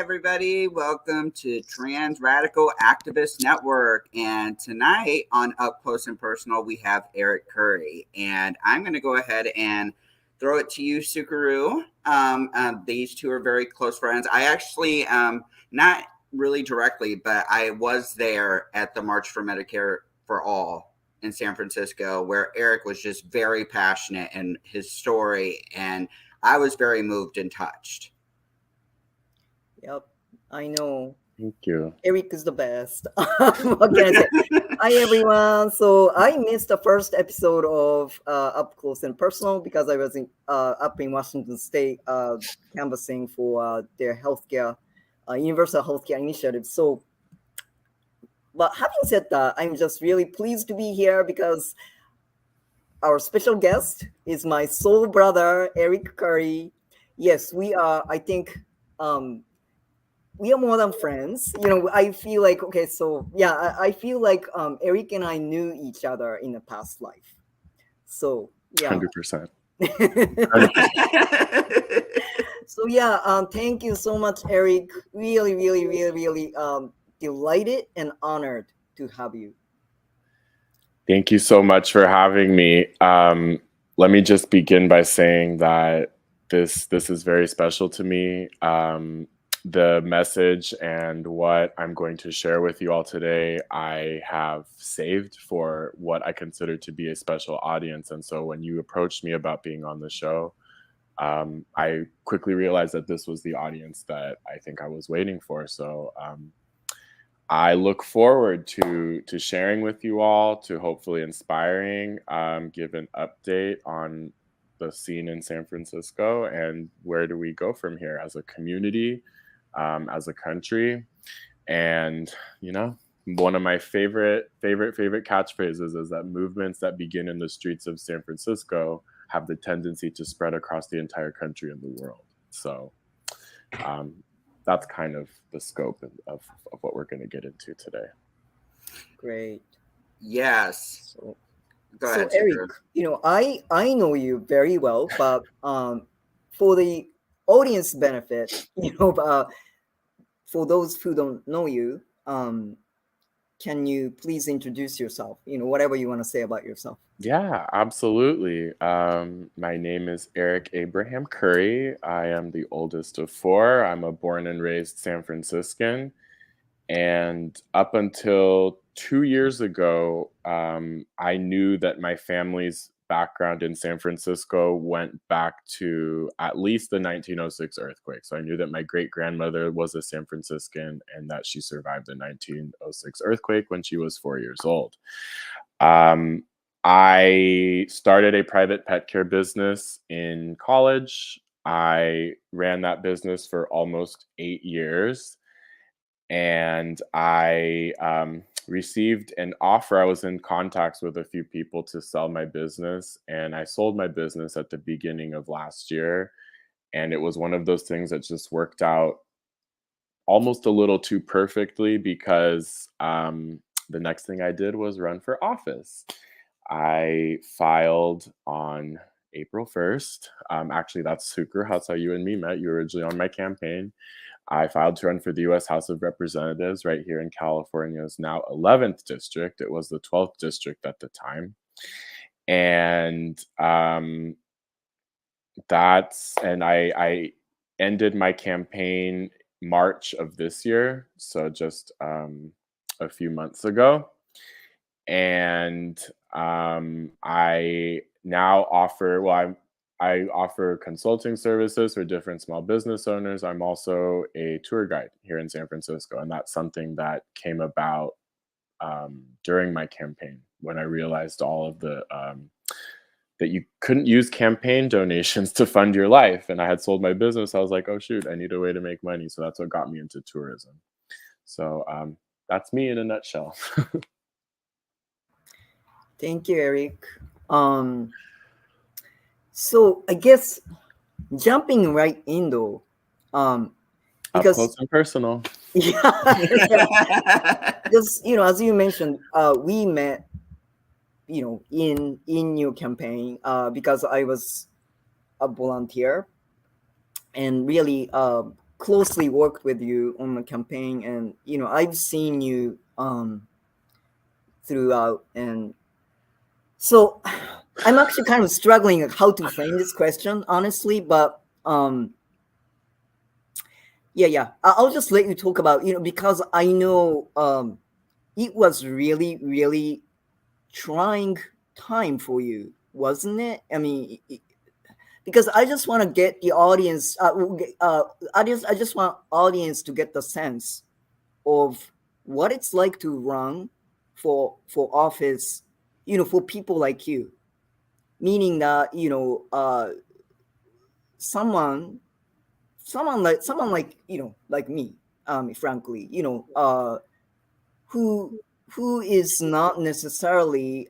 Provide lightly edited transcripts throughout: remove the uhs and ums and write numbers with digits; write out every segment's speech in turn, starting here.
everybody. Welcome to Trans Radical Activist Network. And tonight on Up Close and Personal, we have Eric Curry. And I'm going to go ahead and throw it to you, Sukaru. These two are very close friends. I actually, not really directly, but I was there at the March for Medicare for All in San Francisco, where Eric was just very passionate in his story. And I was very moved and touched. Yep, I know. Thank you. Eric is the best. What can I say? Hi, everyone. So I missed the first episode of Up Close and Personal because I was up in Washington State canvassing for their healthcare, universal healthcare initiative. So, but having said that, I'm just really pleased to be here because our special guest is my soul brother, Eric Curry. Yes, we are, I think, we are more than friends. I feel like, okay, so yeah, I feel like Eric and I knew each other in a past life. So, yeah. 100%. 100%. So, yeah, thank you so much, Eric. Really, really, really, really delighted and honored to have you. Thank you so much for having me. Let me just begin by saying that this is very special to me. The message and what I'm going to share with you all today, I have saved for what I consider to be a special audience. And so when you approached me about being on the show, I quickly realized that this was the audience that I think I was waiting for. So I look forward to sharing with you all, to hopefully inspiring, give an update on the scene in San Francisco and where do we go from here as a community, as a country. And, one of my favorite catchphrases is that movements that begin in the streets of San Francisco have the tendency to spread across the entire country and the world. So that's kind of the scope of what we're going to get into today. Great. Yes. So, go ahead, Eric, I know you very well, but for the audience benefit, for those who don't know you, can you please introduce yourself? Whatever you want to say about yourself. Yeah, absolutely. My name is Eric Abraham Curry. I am the oldest of four. I'm a born and raised San Franciscan. And up until 2 years ago, I knew that my family's background in San Francisco went back to at least the 1906 earthquake. So I knew that my great-grandmother was a San Franciscan and that she survived the 1906 earthquake when she was 4 years old. I started a private pet care business in college. I ran that business for almost 8 years. And I received an offer. I was in contacts with a few people to sell my business, and I sold my business at the beginning of last year. And it was one of those things that just worked out almost a little too perfectly because the next thing I did was run for office. I filed on April 1st. Actually, that's Sukur. That's how you and me met. You were originally on my campaign. I filed to run for the U.S. House of Representatives right here in California's now 11th district. It was the 12th district at the time. And I ended my campaign March of this year, so just a few months ago. And I now offer, I offer consulting services for different small business owners. I'm also a tour guide here in San Francisco, and that's something that came about during my campaign when I realized all of the that you couldn't use campaign donations to fund your life. And I had sold my business. I was like, oh shoot, I need a way to make money. So that's what got me into tourism. So that's me in a nutshell. Thank you, Eric. So I guess jumping right in though, because up close and personal. Yeah. Because as you mentioned, we met, in your campaign because I was a volunteer, and really closely worked with you on the campaign, and I've seen you throughout, and so I'm actually kind of struggling how to frame this question, honestly, but yeah. I'll just let you talk about, because I know it was really, really trying time for you, wasn't it? I mean, because I just want to get the audience, I just want audience to get the sense of what it's like to run for office, for people like you, meaning that someone like like me, frankly, who is not necessarily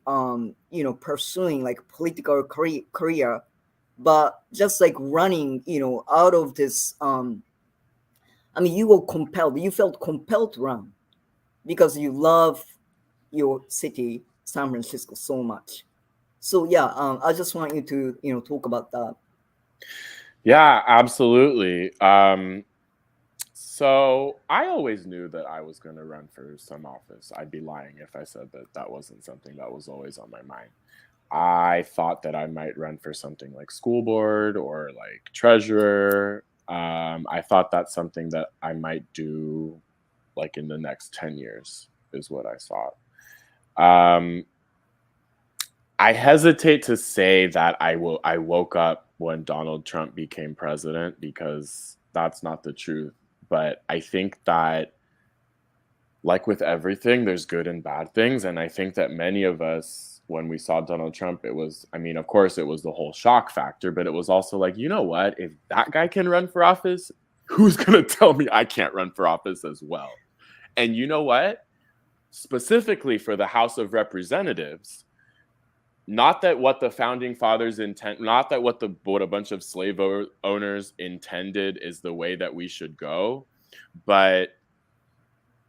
pursuing like political career, but just like running out of this I mean, you felt compelled to run because you love your city, San Francisco, so much. So yeah, I just want you to talk about that. Yeah, absolutely. So I always knew that I was going to run for some office. I'd be lying if I said that that wasn't something that was always on my mind. I thought that I might run for something like school board or like treasurer. I thought that's something that I might do like in the next 10 years is what I thought. I hesitate to say that I woke up when Donald Trump became president, because that's not the truth. But I think that, like with everything, there's good and bad things. And I think that many of us, when we saw Donald Trump, it was, I mean, of course, it was the whole shock factor, but it was also like, you know what? If that guy can run for office, who's going to tell me I can't run for office as well? And you know what? Specifically for the House of Representatives, not that what the founding fathers not that what a bunch of slave owners intended is the way that we should go, but,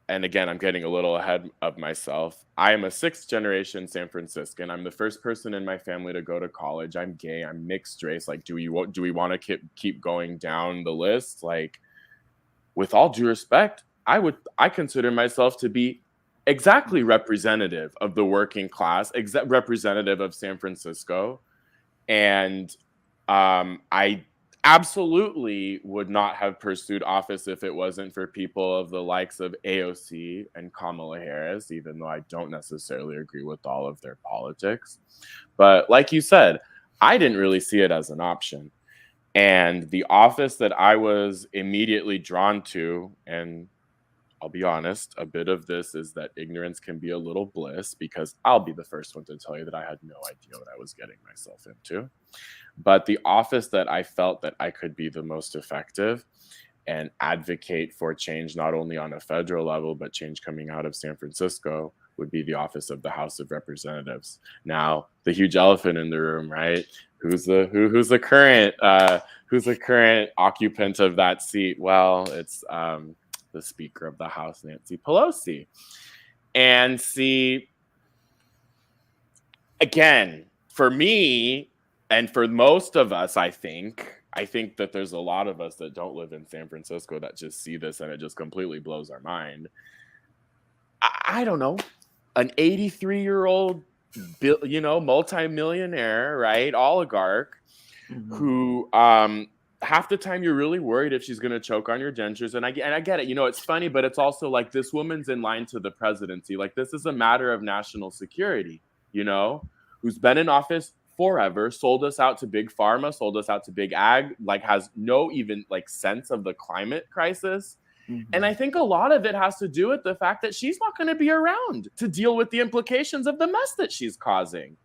and again, I'm getting a little ahead of myself. I am a 6th generation San Franciscan. I'm the first person in my family to go to college. I'm gay. I'm mixed race. Like, do we want to keep going down the list? Like, with all due respect, I consider myself to be exactly representative of the working class, representative of San Francisco. And I absolutely would not have pursued office if it wasn't for people of the likes of AOC and Kamala Harris, even though I don't necessarily agree with all of their politics. But like you said, I didn't really see it as an option. And the office that I was immediately drawn to, and I'll be honest, a bit of this is that ignorance can be a little bliss, because I'll be the first one to tell you that I had no idea what I was getting myself into. But the office that I felt that I could be the most effective and advocate for change, not only on a federal level, but change coming out of San Francisco, would be the office of the House of Representatives. Now, the huge elephant in the room, right? Who's the current occupant of that seat? Well, it's the Speaker of the House, Nancy Pelosi. And see, again, for me and for most of us, I think that there's a lot of us that don't live in San Francisco that just see this and it just completely blows our mind. I don't know, an 83-year-old, multimillionaire, right, oligarch, who half the time you're really worried if she's going to choke on your dentures. And I get it. It's funny, but it's also like, this woman's in line to the presidency. Like, this is a matter of national security, who's been in office forever, sold us out to big pharma, sold us out to big ag, like has no even like sense of the climate crisis. And I think a lot of it has to do with the fact that she's not going to be around to deal with the implications of the mess that she's causing.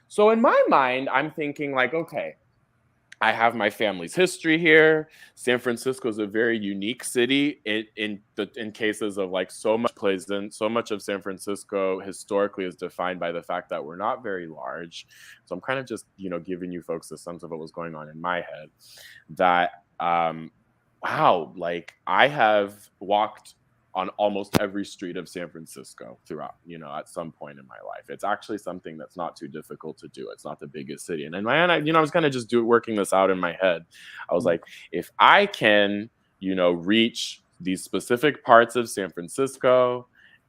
So in my mind, I'm thinking like, okay, I have my family's history here. San Francisco is a very unique city in cases of like so much of San Francisco historically is defined by the fact that we're not very large. So I'm kind of just, giving you folks a sense of what was going on in my head. That, wow, like I have walked on almost every street of San Francisco throughout, at some point in my life. It's actually something that's not too difficult to do. It's not the biggest city. And I was kind of just working this out in my head. I was like, if I can reach these specific parts of San Francisco,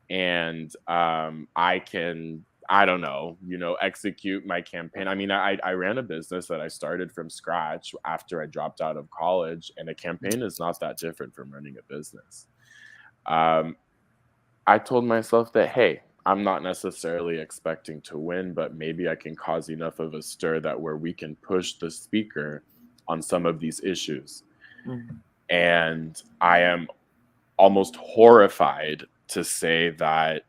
and I can, I don't know, execute my campaign. I mean, I ran a business that I started from scratch after I dropped out of college, and a campaign is not that different from running a business. I told myself that, hey, I'm not necessarily expecting to win, but maybe I can cause enough of a stir that where we can push the speaker on some of these issues. Mm. And I am almost horrified to say that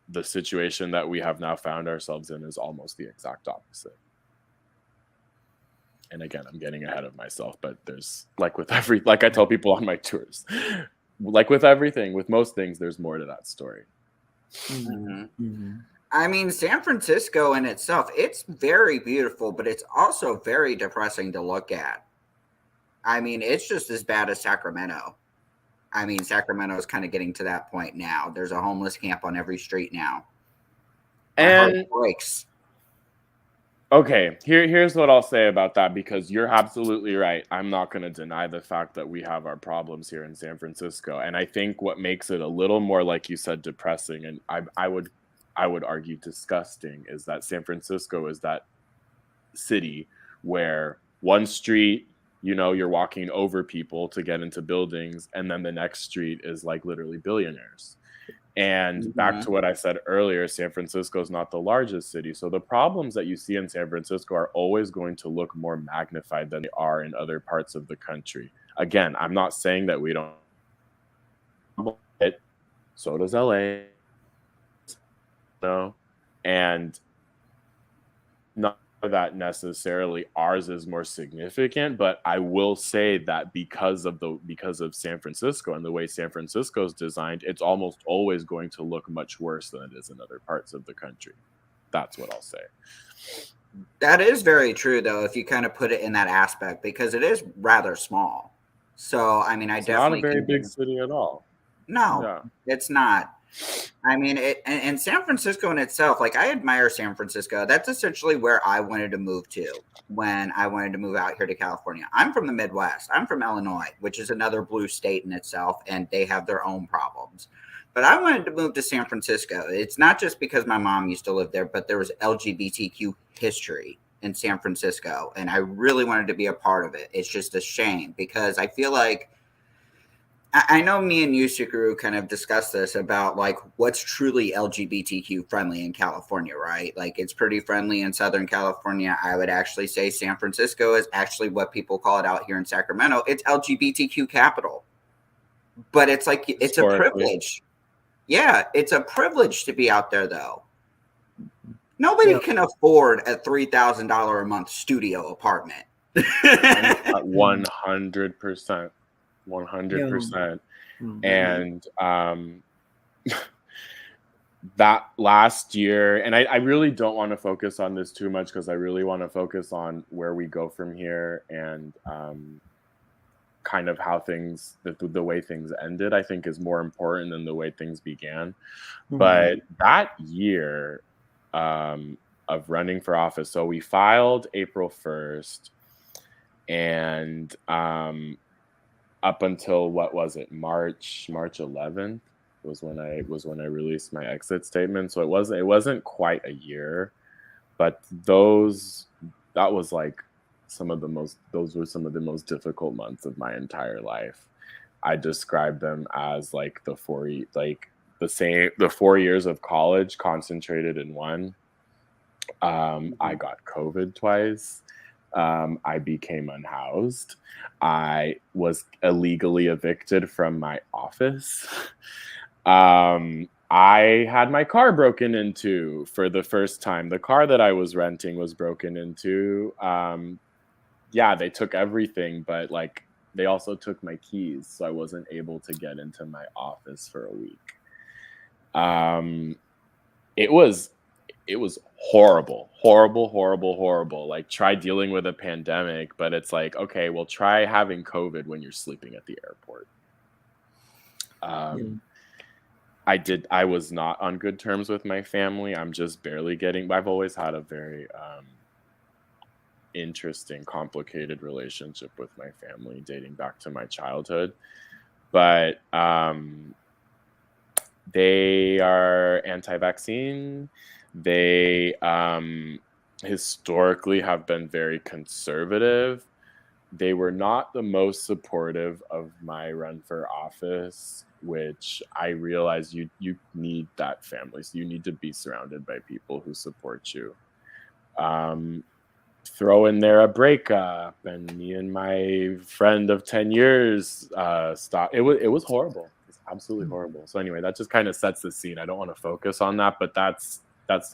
the situation that we have now found ourselves in is almost the exact opposite. And again, I'm getting ahead of myself, but there's like I tell people on my tours, like with everything, with most things, there's more to that story. Mm-hmm. Mm-hmm. I mean, San Francisco in itself, it's very beautiful, but it's also very depressing to look at. I mean, it's just as bad as Sacramento. I mean, Sacramento is kind of getting to that point now. There's a homeless camp on every street now. My heart breaks. Okay, here's what I'll say about that, because you're absolutely right. I'm not going to deny the fact that we have our problems here in San Francisco. And I think what makes it a little more, like you said, depressing, and I would argue disgusting, is that San Francisco is that city where one street, you're walking over people to get into buildings, and then the next street is like literally billionaires. And back to what I said earlier, San Francisco is not the largest city. So the problems that you see in San Francisco are always going to look more magnified than they are in other parts of the country. Again, I'm not saying that we don't. So does LA. And not that necessarily ours is more significant, but I will say that because of San Francisco and the way San Francisco is designed, it's almost always going to look much worse than it is in other parts of the country. That's what I'll say. That is very true, though, if you kind of put it in that aspect, because it is rather small. So, I mean, It's not a very big city at all. No, it's not. I mean, and San Francisco in itself, like, I admire San Francisco. That's essentially where I wanted to move to when I wanted to move out here to California. I'm from the Midwest. I'm from Illinois, which is another blue state in itself, and they have their own problems. But I wanted to move to San Francisco. It's not just because my mom used to live there, but there was LGBTQ history in San Francisco, and I really wanted to be a part of it. It's just a shame because I feel like, I know me and you, Sukuru, kind of discussed this about like what's truly LGBTQ friendly in California, right? Like it's pretty friendly in Southern California. I would actually say San Francisco is actually what people call it out here in Sacramento. It's LGBTQ capital. But it's like, it's a privilege. Yeah, it's a privilege to be out there, though. Nobody can afford a $3,000 a month studio apartment. 100%. 100%. And that last year, and I really don't want to focus on this too much because I really want to focus on where we go from here and kind of how things, the way things ended, I think is more important than the way things began. But that year of running for office, so we filed April 1st, and up until what was it, March 11th was when I released my exit statement. So it wasn't quite a year, but those were some of the most difficult months of my entire life. I describe them as like the 4 years of college concentrated in one. I got COVID twice. I became unhoused. I was illegally evicted from my office. I had my car broken into for the first time. The car that I was renting was broken into. They took everything, but like they also took my keys, so I wasn't able to get into my office for a week. It was horrible. Like, try dealing with a pandemic, but it's like, okay, well, try having COVID when you're sleeping at the airport. I was not on good terms with my family. I'm just barely I've always had a very interesting, complicated relationship with my family dating back to my childhood. But they are anti-vaccine. They historically have been very conservative. They were not the most supportive of my run for office, which I realize you need that family. So you need to be surrounded by people who support you. Throw in there a breakup, and me and my friend of 10 years stopped. It was horrible. It's absolutely horrible. So anyway, that just kind of sets the scene. I don't want to focus on that, but that's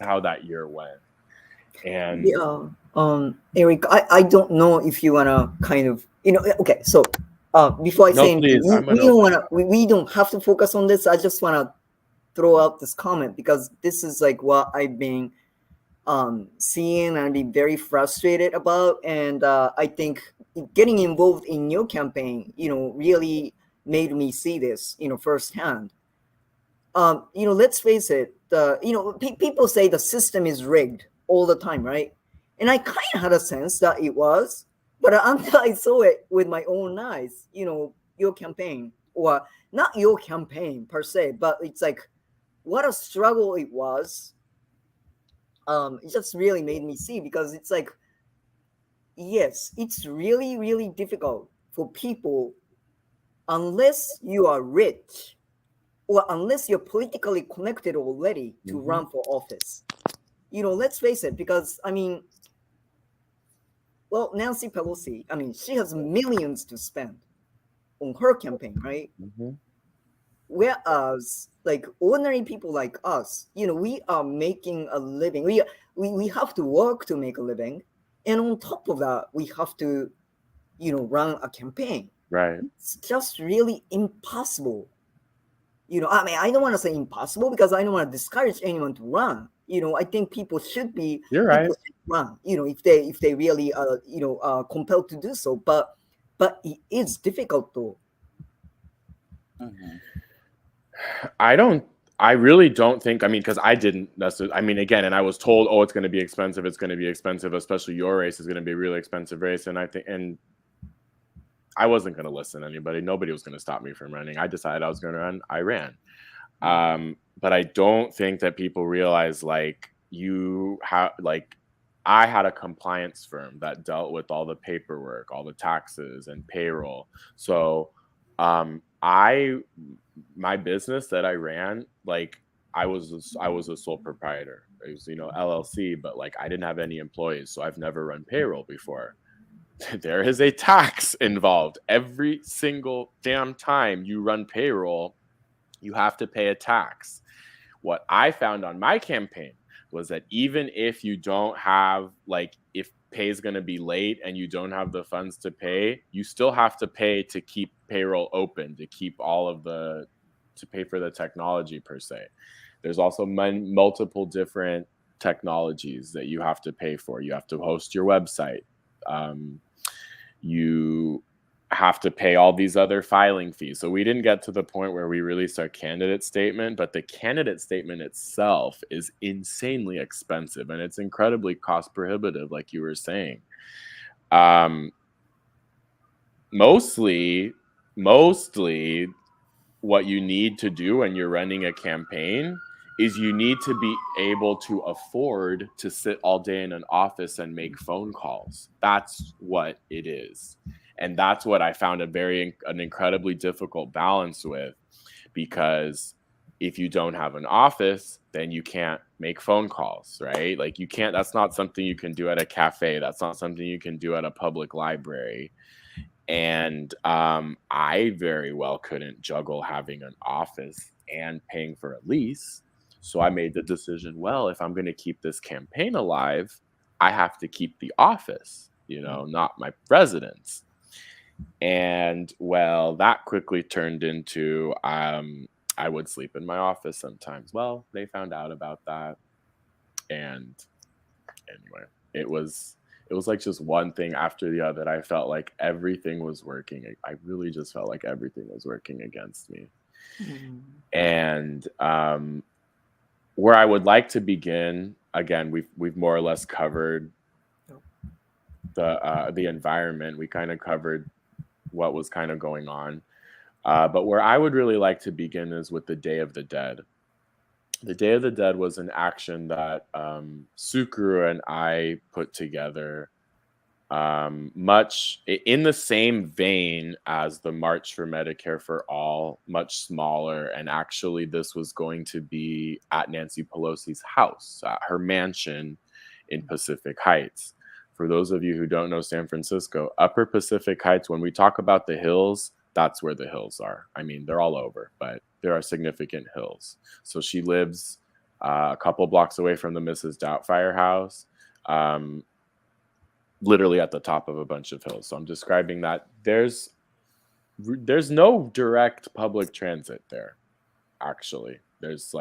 how that year went. And Eric, I don't know if you wanna kind of, okay, so before I say anything, we don't have to focus on this. I just wanna throw out this comment because this is like what I've been seeing and be very frustrated about, and I think getting involved in your campaign, really made me see this, firsthand. Let's face it, people say the system is rigged all the time, right? And I kind of had a sense that it was, but until I saw it with my own eyes, your campaign, or not your campaign per se, but it's like what a struggle it was. It just really made me see, because it's like, yes, it's really, really difficult for people, unless you are rich or unless you're politically connected already, to run for office. Let's face it, because Nancy Pelosi, she has millions to spend on her campaign, right? Whereas, like, ordinary people like us, we are making a living. We have to work to make a living, and on top of that, we have to, run a campaign. Right. It's just really impossible. I don't want to say impossible because I don't want to discourage anyone to run. I think people should be. You're right. People should run. If they really are compelled to do so. But it is difficult though. I really don't think, because I didn't necessarily, again, and I was told, oh, it's going to be expensive, especially your race is going to be a really expensive race. And I wasn't going to listen to anybody. Nobody was going to stop me from running. I decided I was going to run. I ran. But I don't think that people realize, I had a compliance firm that dealt with all the paperwork, all the taxes and payroll. So, my business that I ran, I was a sole proprietor. It was, LLC, but I didn't have any employees, so I've never run payroll before. There is a tax involved. Every single damn time you run payroll, you have to pay a tax. What I found on my campaign was that even if you don't have, if pay is going to be late and you don't have the funds to pay, you still have to pay to keep payroll open, to keep to pay for the technology per se. There's also multiple different technologies that you have to pay for. You have to host your website. You have to pay all these other filing fees. So we didn't get to the point where we released our candidate statement, but the candidate statement itself is insanely expensive and it's incredibly cost prohibitive, like you were saying. Mostly what you need to do when you're running a campaign is you need to be able to afford to sit all day in an office and make phone calls. That's what it is. And that's what I found an incredibly difficult balance with, because if you don't have an office, then you can't make phone calls, right? That's not something you can do at a cafe. That's not something you can do at a public library. And I very well couldn't juggle having an office and paying for a lease. So I made the decision, well, if I'm going to keep this campaign alive, I have to keep the office, not my residence. And well, that quickly turned into I would sleep in my office sometimes. Well, they found out about that. And anyway, it was just one thing after the other. I felt like everything was working. I really just felt like everything was working against me. And where I would like to begin, again, we've more or less covered the environment. We kind of covered what was kind of going on. But where I would really like to begin is with the Day of the Dead. The Day of the Dead was an action that Sukuru and I put together, much in the same vein as the March for Medicare for All, much smaller. And actually, this was going to be at Nancy Pelosi's house, at her mansion in Pacific Heights. For those of you who don't know San Francisco, Upper Pacific Heights, when we talk about the hills, that's where the hills are. I mean, they're all over, but there are significant hills. So she lives a couple blocks away from the Mrs. Doubtfire house, literally at the top of a bunch of hills. So I'm describing that there's no direct public transit there, actually. There's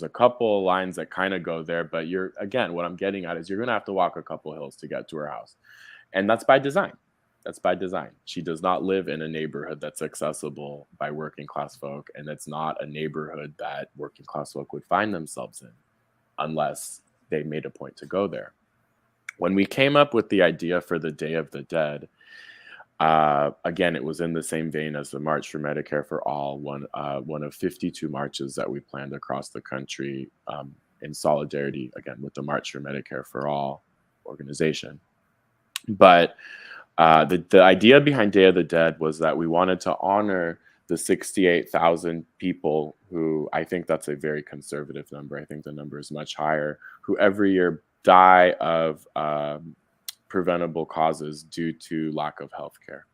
a couple lines that kind of go there, but what I'm getting at is you're going to have to walk a couple hills to get to her house. And that's by design. That's by design. She does not live in a neighborhood that's accessible by working class folk, and it's not a neighborhood that working class folk would find themselves in unless they made a point to go there. When we came up with the idea for the Day of the Dead, again, it was in the same vein as the March for Medicare for All, one of 52 marches that we planned across the country in solidarity, again, with the March for Medicare for All organization. But the idea behind Day of the Dead was that we wanted to honor the 68,000 people who, I think that's a very conservative number. I think the number is much higher, who every year die of preventable causes due to lack of health care.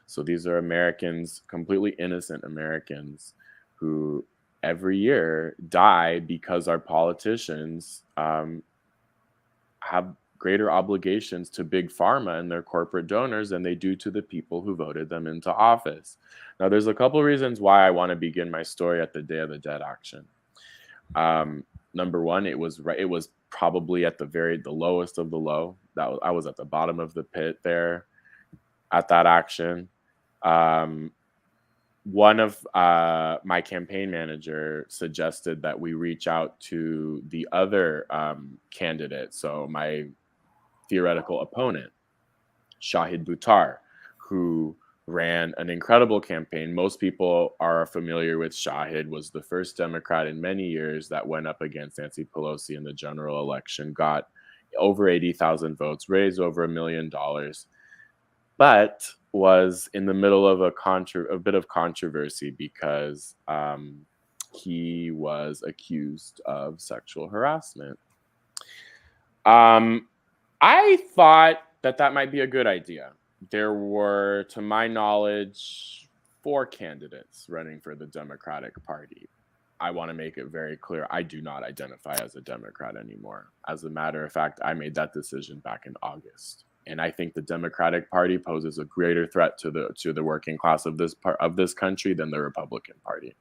So these are Americans, completely innocent Americans, who every year die because our politicians have greater obligations to big pharma and their corporate donors than they do to the people who voted them into office. Now, there's a couple reasons why I want to begin my story at the Day of the Dead action. Number one, it was probably at the lowest of the low. I was at the bottom of the pit there at that action. One of my campaign manager suggested that we reach out to the other candidate, so my theoretical opponent, Shahid Buttar, who ran an incredible campaign. Most people are familiar with Shahid, was the first Democrat in many years that went up against Nancy Pelosi in the general election, got over 80,000 votes, raised over $1 million, but was in the middle of a bit of controversy because he was accused of sexual harassment. I thought that might be a good idea. There were, to my knowledge, 4 candidates running for the Democratic Party. I want to make it very clear, I do not identify as a Democrat anymore. As a matter of fact, I made that decision back in August. And I think the Democratic Party poses a greater threat to the working class of this country than the Republican Party.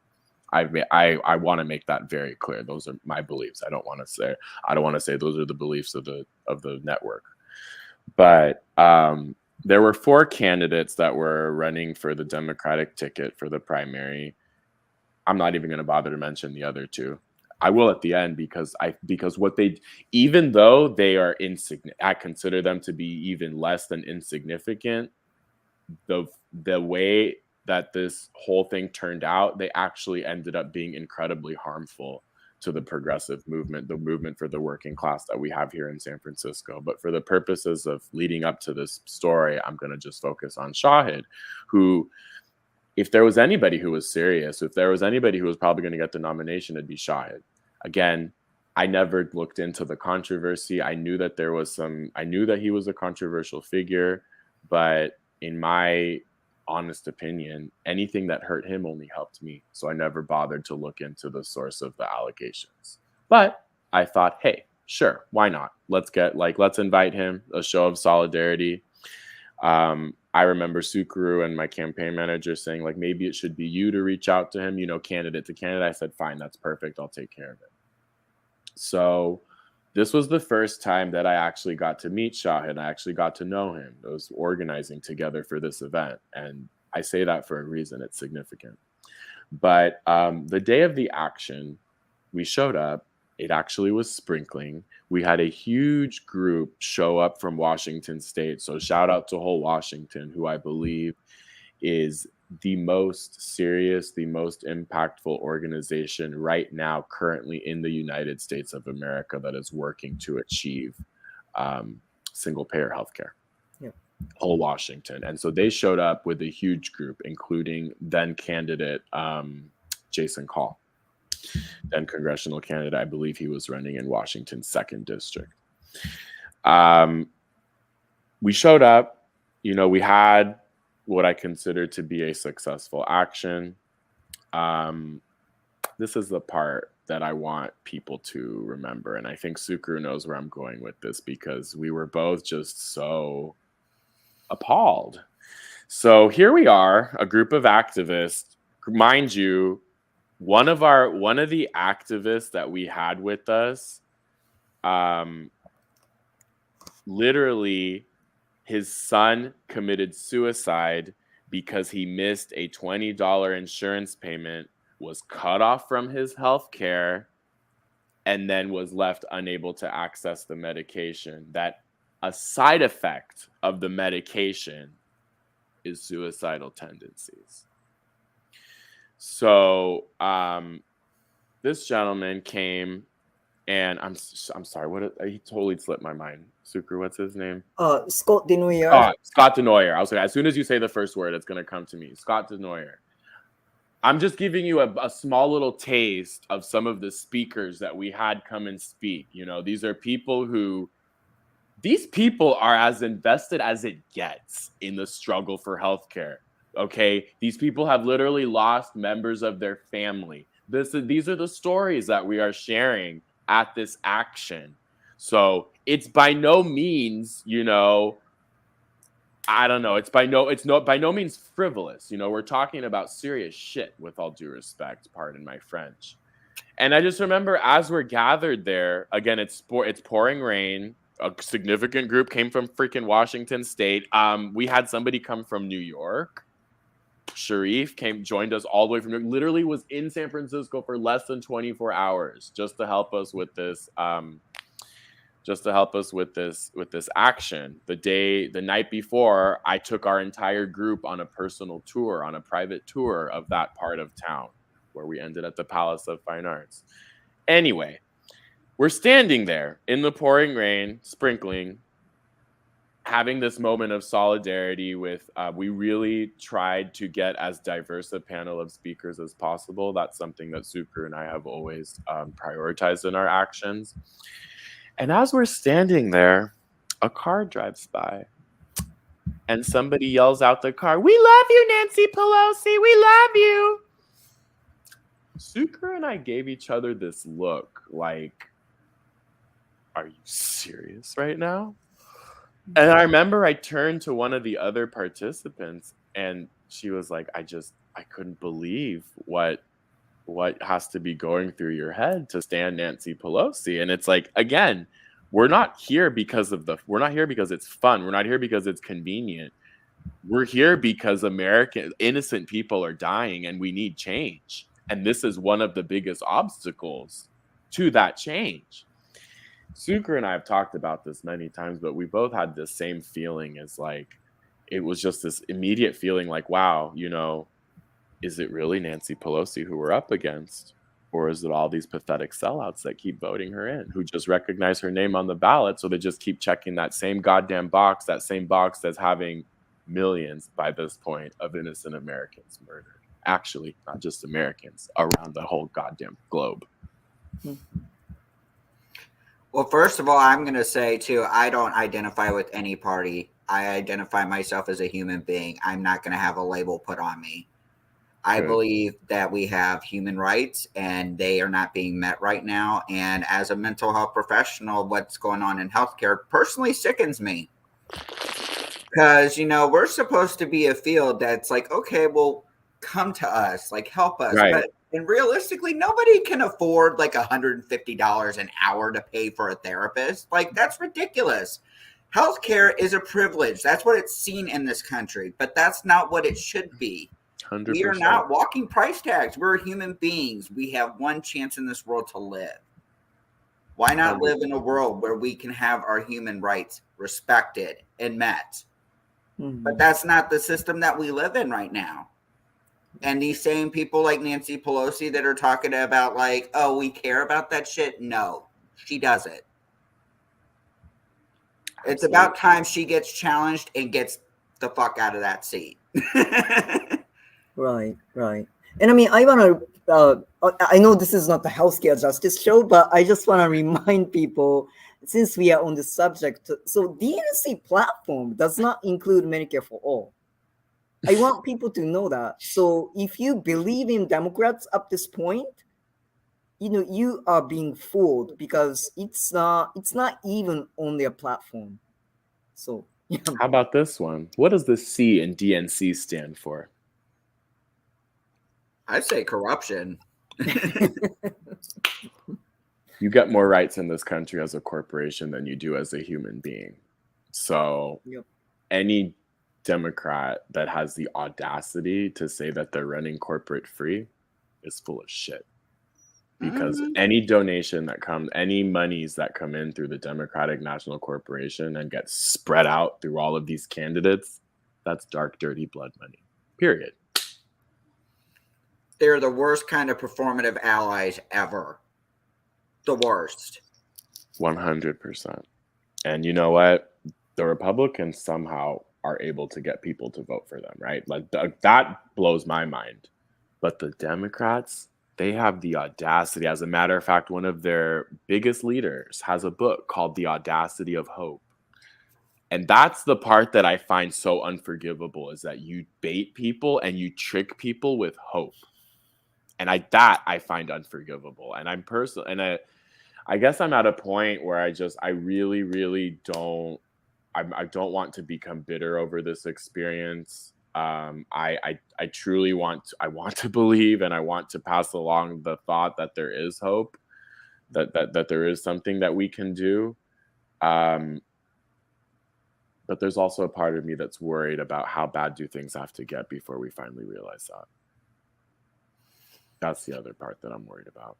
I want to make that very clear. Those are my beliefs. I don't want to say those are the beliefs of the network. But there were 4 candidates that were running for the Democratic ticket for the primary. I'm not even going to bother to mention the other 2. I will at the end because what they, even though they are insignificant, I consider them to be even less than insignificant. The way that this whole thing turned out, they actually ended up being incredibly harmful to the progressive movement, the movement for the working class that we have here in San Francisco. But for the purposes of leading up to this story, I'm going to just focus on Shahid, who, if there was anybody who was serious, if there was anybody who was probably going to get the nomination, it'd be Shahid. Again, I never looked into the controversy. I knew that he was a controversial figure, but in my honest opinion, anything that hurt him only helped me. So I never bothered to look into the source of the allegations. But I thought, hey, sure, why not? Let's invite him, a show of solidarity. I remember Sukuru and my campaign manager saying, maybe it should be you to reach out to him, candidate to candidate. I said, fine, that's perfect. I'll take care of it. So this was the first time that I actually got to meet Shahid. I actually got to know him. It was organizing together for this event. And I say that for a reason. It's significant. But the day of the action, we showed up It actually was sprinkling. We had a huge group show up from Washington State. So shout out to whole Washington, who I believe is the most serious, the most impactful organization right now, currently in the United States of America, that is working to achieve single payer healthcare. Yeah. Whole Washington. And so they showed up with a huge group, including then candidate Jason Call, then congressional candidate. I believe he was running in Washington's 2nd district. We showed up, we had what I consider to be a successful action. This is the part that I want people to remember. And I think Sukru knows where I'm going with this, because we were both just so appalled. So here we are, a group of activists. Mind you, one of the activists that we had with us, literally his son committed suicide because he missed a $20 insurance payment, was cut off from his health care, and then was left unable to access the medication. That a side effect of the medication is suicidal tendencies. So this gentleman came, and I'm sorry, he totally slipped my mind. Sukru, what's his name? Scott Denoyer. Oh, Scott Denoyer. I was like, as soon as you say the first word, it's going to come to me. Scott Denoyer. I'm just giving you a small little taste of some of the speakers that we had come and speak. These are people these people are as invested as it gets in the struggle for healthcare. Okay, these people have literally lost members of their family. These are the stories that we are sharing at this action. So it's by no means, I don't know. It's by no means frivolous. We're talking about serious shit, with all due respect. Pardon my French. And I just remember, as we're gathered there, again, it's pouring rain. A significant group came from freaking Washington State. We had somebody come from New York. Sharif joined us all the way from New York. Literally was in San Francisco for less than 24 hours just to help us with this. With this action. The night before, I took our entire group on a personal tour, on a private tour of that part of town, where we ended at the Palace of Fine Arts. Anyway, we're standing there in the pouring rain, sprinkling, having this moment of solidarity with, we really tried to get as diverse a panel of speakers as possible. That's something that Sukru and I have always prioritized in our actions. And as we're standing there, a car drives by, and somebody yells out the car, "We love you, Nancy Pelosi. We love you." Sukru and I gave each other this look like, are you serious right now? And I remember I turned to one of the other participants, and she was like, I couldn't believe what has to be going through your head to stand Nancy Pelosi. And it's like, again, we're not here because it's fun. We're not here because it's convenient. We're here because innocent people are dying, and we need change. And this is one of the biggest obstacles to that change. Sukru and I have talked about this many times, but we both had the same feeling, as like, it was just this immediate feeling like, wow, is it really Nancy Pelosi who we're up against? Or is it all these pathetic sellouts that keep voting her in, who just recognize her name on the ballot, so they just keep checking that same goddamn box, that same box that's having millions by this point of innocent Americans murdered. Actually, not just Americans, around the whole goddamn globe. Well, first of all, I'm going to say, too, I don't identify with any party. I identify myself as a human being. I'm not going to have a label put on me. I believe that we have human rights, and they are not being met right now. And as a mental health professional, what's going on in healthcare personally sickens me. Because, we're supposed to be a field that's like, okay, well, come to us, like, help us. Right. And realistically, nobody can afford like $150 an hour to pay for a therapist. Like, that's ridiculous. Healthcare is a privilege. That's what it's seen in this country, but that's not what it should be. 100%. We are not walking price tags. We're human beings. We have one chance in this world to live. Why not live in a world where we can have our human rights respected and met? But that's not the system that we live in right now. And these same people like Nancy Pelosi that are talking about like, oh, we care about that shit. No, she doesn't. Absolutely. It's about time she gets challenged and gets the fuck out of that seat. Right. And I mean, I want to, I know this is not the healthcare justice show, but I just want to remind people, since we are on the subject, so DNC platform does not include Medicare for all. I want people to know that. So if you believe in Democrats at this point, you are being fooled because it's not even on their platform. So yeah. How about this one? What does the C in DNC stand for? I'd say corruption. You get more rights in this country as a corporation than you do as a human being. So any Democrat that has the audacity to say that they're running corporate free is full of shit. Because any donation that comes, any monies that come in through the Democratic National Corporation and get spread out through all of these candidates, that's dark, dirty blood money. Period. They're the worst kind of performative allies ever. The worst. 100%. And you know what? The Republicans somehow are able to get people to vote for them, right? Like that blows my mind. But the Democrats, they have the audacity. As a matter of fact, one of their biggest leaders has a book called The Audacity of Hope. And that's the part that I find so unforgivable, is that you bait people and you trick people with hope. And I find unforgivable. And I'm personal, and I guess I'm at a point where I really, really don't want to become bitter over this experience. I truly want to believe, and I want to pass along the thought that there is hope, that there is something that we can do. But there's also a part of me that's worried about how bad do things have to get before we finally realize that. That's the other part that I'm worried about.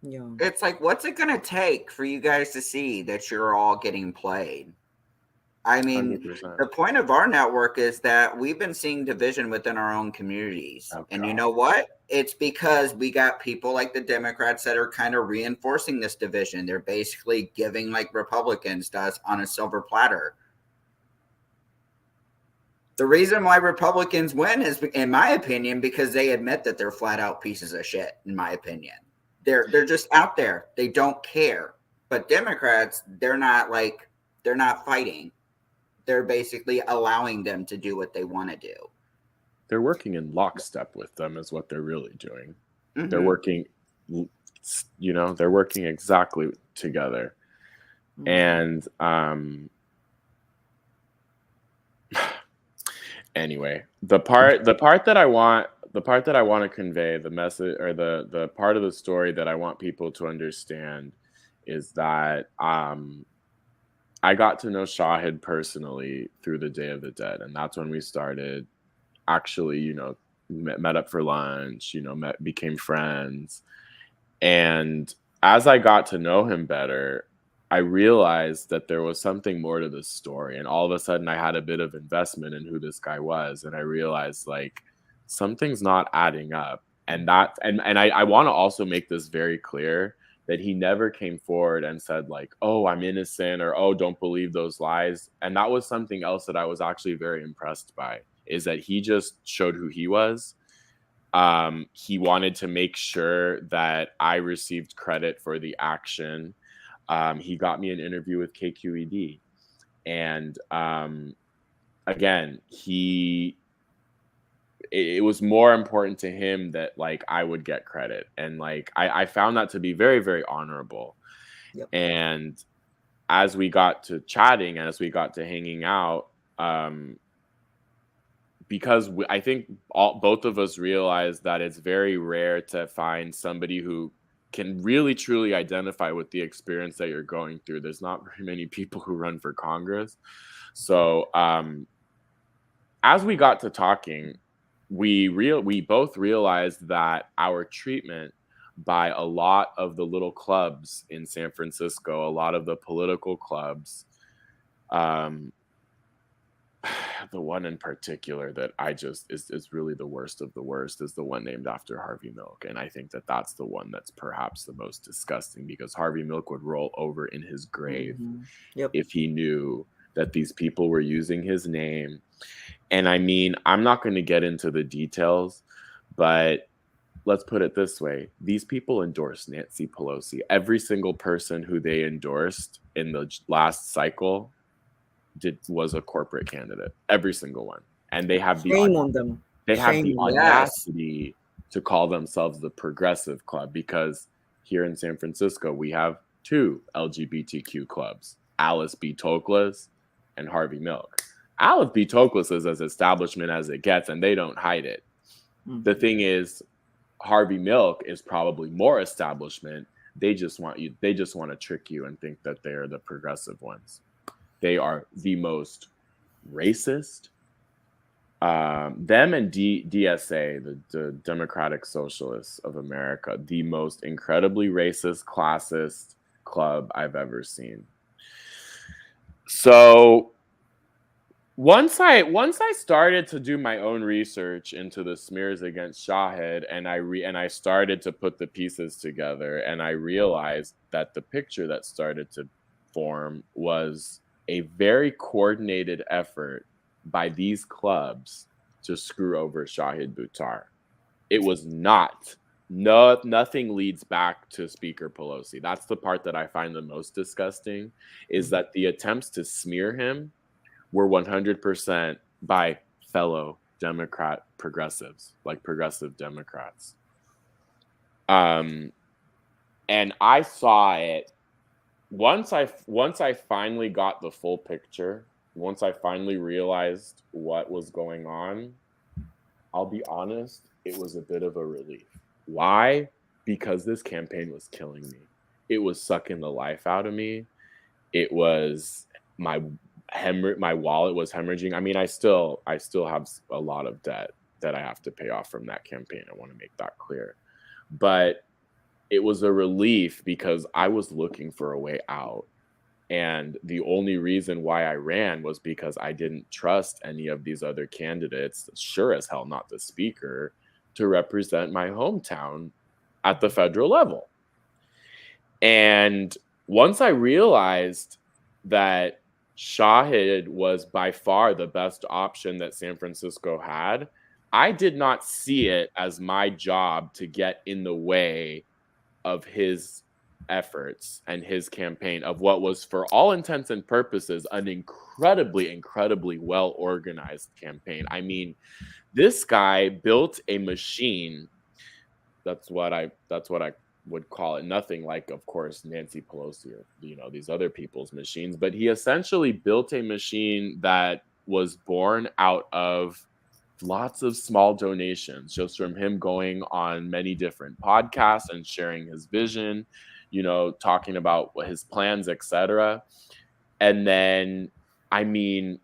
Yeah. It's like, what's it going to take for you guys to see that you're all getting played? I mean, 100%. The point of our network is that we've been seeing division within our own communities. And you know what? It's because we got people like the Democrats that are kind of reinforcing this division. They're basically giving like Republicans does on a silver platter. The reason why Republicans win is, in my opinion, because they admit that they're flat out pieces of shit, in my opinion. They're just out there. They don't care. But Democrats, they're not fighting. They're basically allowing them to do what they want to do. They're working in lockstep with them is what they're really doing. They're working, they're working exactly together. And anyway, the part that I want to convey, the message, or the part of the story that I want people to understand, is that I got to know Shahid personally through the Day of the Dead, and that's when we started actually, met up for lunch, became friends. And as I got to know him better, I realized that there was something more to this story. And all of a sudden I had a bit of investment in who this guy was. And I realized like something's not adding up. And I want to also make this very clear, that he never came forward and said like, oh, I'm innocent, or, oh, don't believe those lies. And that was something else that I was actually very impressed by, is that he just showed who he was. He wanted to make sure that I received credit for the action. He got me an interview with KQED. And again, it was more important to him that like I would get credit. And like I found that to be very, very honorable. Yep. And as we got to chatting, as we got to hanging out, because I think both of us realized that it's very rare to find somebody who can really truly identify with the experience that you're going through. There's not very many people who run for Congress. So as we got to talking, we both realized that our treatment by a lot of the little clubs in San Francisco, a lot of the political clubs. The one in particular that I just is really the worst of the worst is the one named after Harvey Milk. And I think that that's the one that's perhaps the most disgusting, because Harvey Milk would roll over in his grave Yep. if he knew that these people were using his name. And I mean, I'm not going to get into the details, but let's put it this way. These people endorsed Nancy Pelosi. Every single person who they endorsed in the last cycle was a corporate candidate. Every single one. And they have Shame on them. They have Shame the on them. audacity to call themselves the Progressive Club, because here in San Francisco, we have 2 LGBTQ clubs, Alice B. Toklas and Harvey Milk. Alice B. Toklas is as establishment as it gets, and they don't hide it. The thing is, Harvey Milk is probably more establishment. They just want to trick you and think that they are the progressive ones. They are the most racist. Them and DSA, the Democratic Socialists of America, the most incredibly racist, classist club I've ever seen. So once I started to do my own research into the smears against Shahed, and I started to put the pieces together, and I realized that the picture that started to form was a very coordinated effort by these clubs to screw over Shahid Buttar. It was nothing leads back to Speaker Pelosi. That's the part that I find the most disgusting, is that the attempts to smear him were 100% by fellow Democrat progressives, like progressive Democrats. And I saw it once I finally got the full picture, once I finally realized what was going on. I'll be honest, it was a bit of a relief. Why? Because this campaign was killing me. It was sucking the life out of me. It was my wallet was hemorrhaging. I mean, I still have a lot of debt that I have to pay off from that campaign. I want to make that clear. But it was a relief because I was looking for a way out. And the only reason why I ran was because I didn't trust any of these other candidates, sure as hell not the speaker, to represent my hometown at the federal level. And once I realized that Shahed was by far the best option that San Francisco had, I did not see it as my job to get in the way of his efforts and his campaign, of what was, for all intents and purposes, an incredibly well organized campaign. I mean, this guy built a machine. That's what I would call it. Nothing like, of course, Nancy Pelosi or these other people's machines, but he essentially built a machine that was born out of lots of small donations, just from him going on many different podcasts and sharing his vision, talking about his plans, etc. And then, I mean,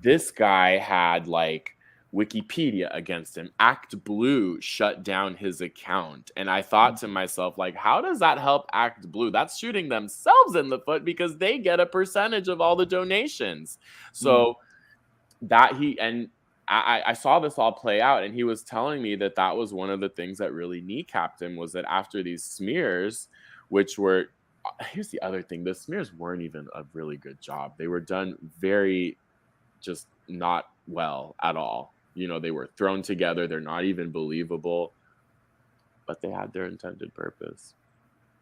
this guy had like Wikipedia against him. Act Blue shut down his account. And I thought to myself, like, how does that help Act Blue? That's shooting themselves in the foot, because they get a percentage of all the donations. So I saw this all play out, and he was telling me that was one of the things that really kneecapped him, was that after these smears, which were, here's the other thing, the smears weren't even a really good job. They were done very, just not well at all. They were thrown together. They're not even believable, but they had their intended purpose.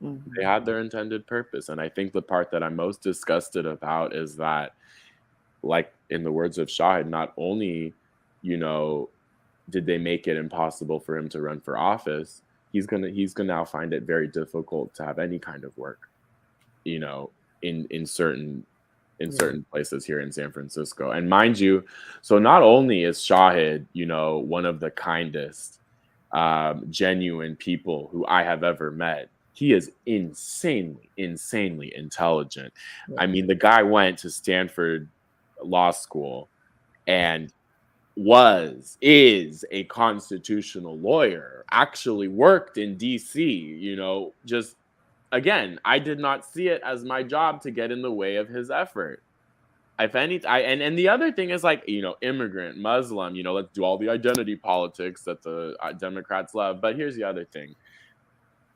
They had their intended purpose. And I think the part that I'm most disgusted about is that, like in the words of Shahed, not only, did they make it impossible for him to run for office, he's gonna now find it very difficult to have any kind of work, in certain places here in San Francisco. And mind you, so not only is Shahed, one of the kindest, genuine people who I have ever met, he is insanely intelligent. I mean, the guy went to Stanford Law School, and is a constitutional lawyer, actually worked in DC, just again, I did not see it as my job to get in the way of his effort. If any, and the other thing is like, immigrant, Muslim, let's do all the identity politics that the Democrats love. But here's the other thing.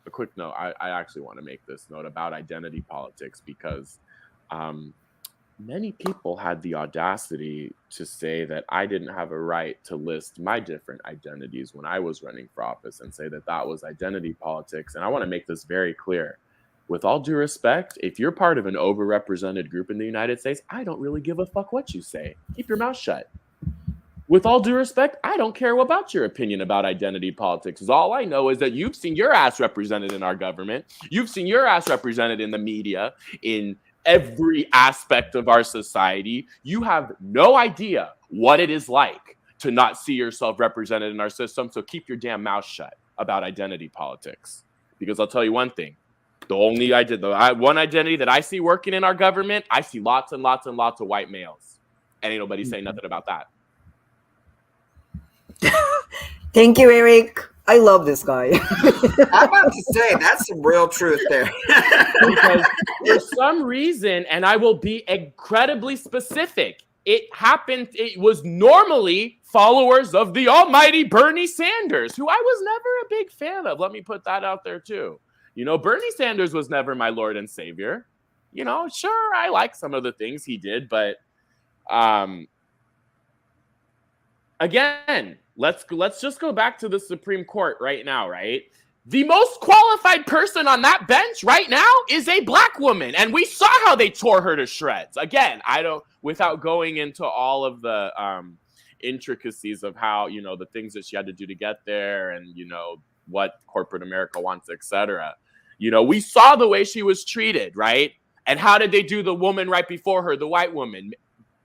A quick note. I actually want to make this note about identity politics because many people had the audacity to say that I didn't have a right to list my different identities when I was running for office and say that that was identity politics. And I want to make this very clear. With all due respect, if you're part of an overrepresented group in the United States, I don't really give a fuck what you say. Keep your mouth shut. With all due respect, I don't care about your opinion about identity politics. All I know is that you've seen your ass represented in our government. You've seen your ass represented in the media, in every aspect of our society. You have no idea what it is like to not see yourself represented in our system. So keep your damn mouth shut about identity politics. Because I'll tell you one thing. The one identity that I see working in our government, I see lots and lots and lots of white males. And ain't nobody saying nothing about that. Thank you, Eric. I love this guy. I'm about to say that's some real truth there. Because for some reason, and I will be incredibly specific, it was normally followers of the almighty Bernie Sanders, who I was never a big fan of. Let me put that out there too. Bernie Sanders was never my Lord and Savior. Sure, I like some of the things he did, but again, let's just go back to the Supreme Court right now, right? The most qualified person on that bench right now is a black woman, and we saw how they tore her to shreds. Again, without going into all of the intricacies of how, the things that she had to do to get there and, what corporate America wants, etc. We saw the way she was treated, right? And how did they do the woman right before her, the white woman?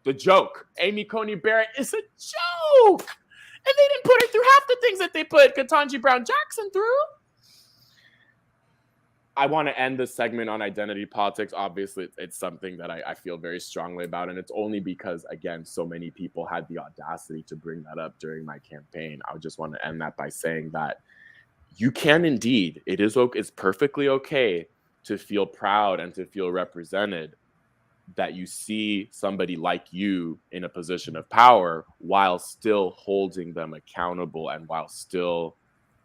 The joke. Amy Coney Barrett is a joke. And they didn't put her through half the things that they put Ketanji Brown Jackson through. I want to end this segment on identity politics. Obviously, it's something that I feel very strongly about. And it's only because, again, so many people had the audacity to bring that up during my campaign. I just want to end that by saying that you can indeed, it's perfectly okay to feel proud and to feel represented that you see somebody like you in a position of power while still holding them accountable and while still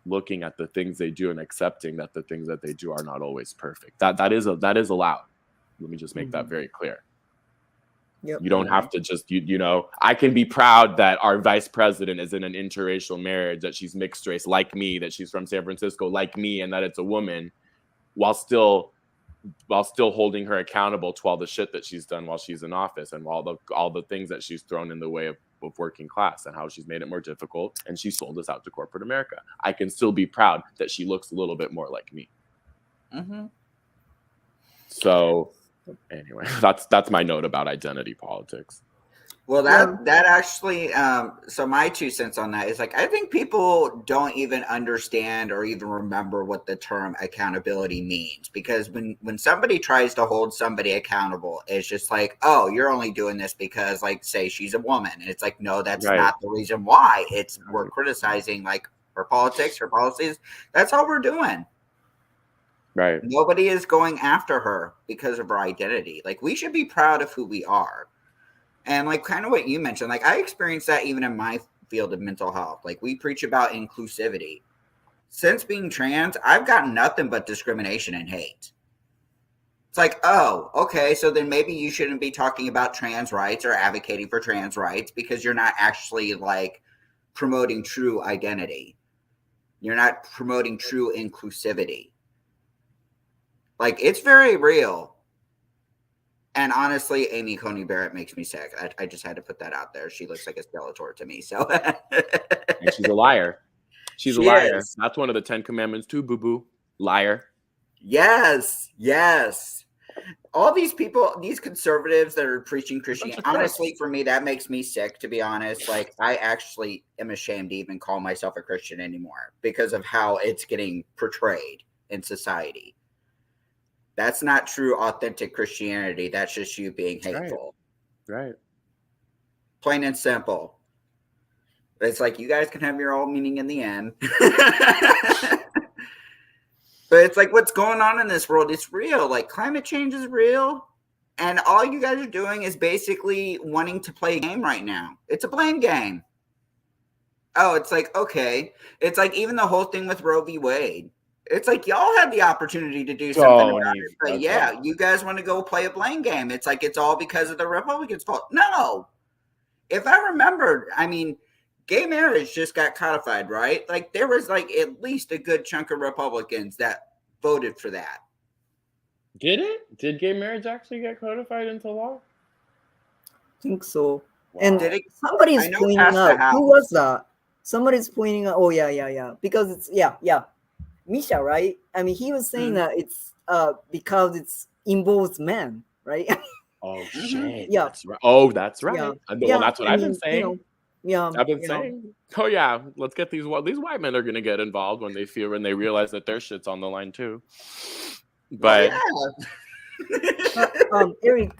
looking at the things they do and accepting that the things that they do are not always perfect. That is allowed. Let me just make that very clear. Yep. You don't have to just, I can be proud that our vice president is in an interracial marriage, that she's mixed race like me, that she's from San Francisco like me, and that it's a woman, while still holding her accountable to all the shit that she's done while she's in office and all the things that she's thrown in the way of working class and how she's made it more difficult and she sold us out to corporate America. I can still be proud that she looks a little bit more like me. Mm-hmm. So anyway, that's my note about identity politics. Well, that actually, so my 2 cents on that is like, I think people don't even understand or even remember what the term accountability means, because when somebody tries to hold somebody accountable, it's just like, oh, you're only doing this because, like, say she's a woman. And it's like, no, that's not the reason why. We're criticizing like her politics, her policies. That's all we're doing. Right. Nobody is going after her because of her identity. Like, we should be proud of who we are. And like kind of what you mentioned, like I experienced that even in my field of mental health. Like we preach about inclusivity. Since being trans, I've gotten nothing but discrimination and hate. It's like, oh, okay, so then maybe you shouldn't be talking about trans rights or advocating for trans rights because you're not actually like promoting true identity. You're not promoting true inclusivity. Like it's very real. And honestly, Amy Coney Barrett makes me sick. I just had to put that out there. She looks like a Skeletor to me. So, and she's a liar. She's a liar. That's one of the 10 commandments too, boo-boo. Liar. Yes. All these people, these conservatives that are preaching Christianity, honestly, for me, that makes me sick, to be honest. Like, I actually am ashamed to even call myself a Christian anymore because of how it's getting portrayed in society. That's not true, authentic Christianity. That's just you being hateful. Right. Plain and simple. It's like you guys can have your own meaning in the end. But it's like what's going on in this world is real. Like climate change is real. And all you guys are doing is basically wanting to play a game right now. It's a blame game. Oh, it's like, okay. It's like even the whole thing with Roe v. Wade. It's like y'all had the opportunity to do something about it. But yeah, you guys want to go play a blame game. It's like it's all because of the Republicans' fault. No. If I remember, I mean, gay marriage just got codified, right? Like there was like at least a good chunk of Republicans that voted for that. Did it? Did gay marriage actually get codified into law? I think so. Wow. And Did it? somebody's I know pointing past the out House. who was that? Somebody's pointing out. Oh yeah. Because it's Misha, right? I mean, he was saying that it's because it's involves men, right? Oh shit! Yeah. That's right. Oh, that's right. Yeah. Well, that's what I've been saying. I've been you know. saying. Oh yeah, let's get these white men are gonna get involved when they realize that their shit's on the line too. But Eric,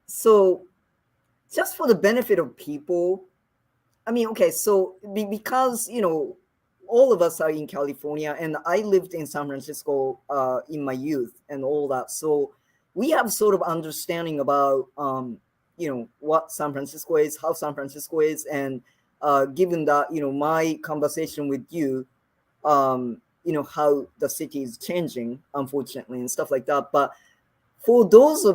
so just for the benefit of people, I mean, okay, so because all of us are in California, and I lived in San Francisco in my youth and all that, so we have sort of understanding about what San Francisco is, how San Francisco is, and given that my conversation with you, how the city is changing, unfortunately, and stuff like that. But for those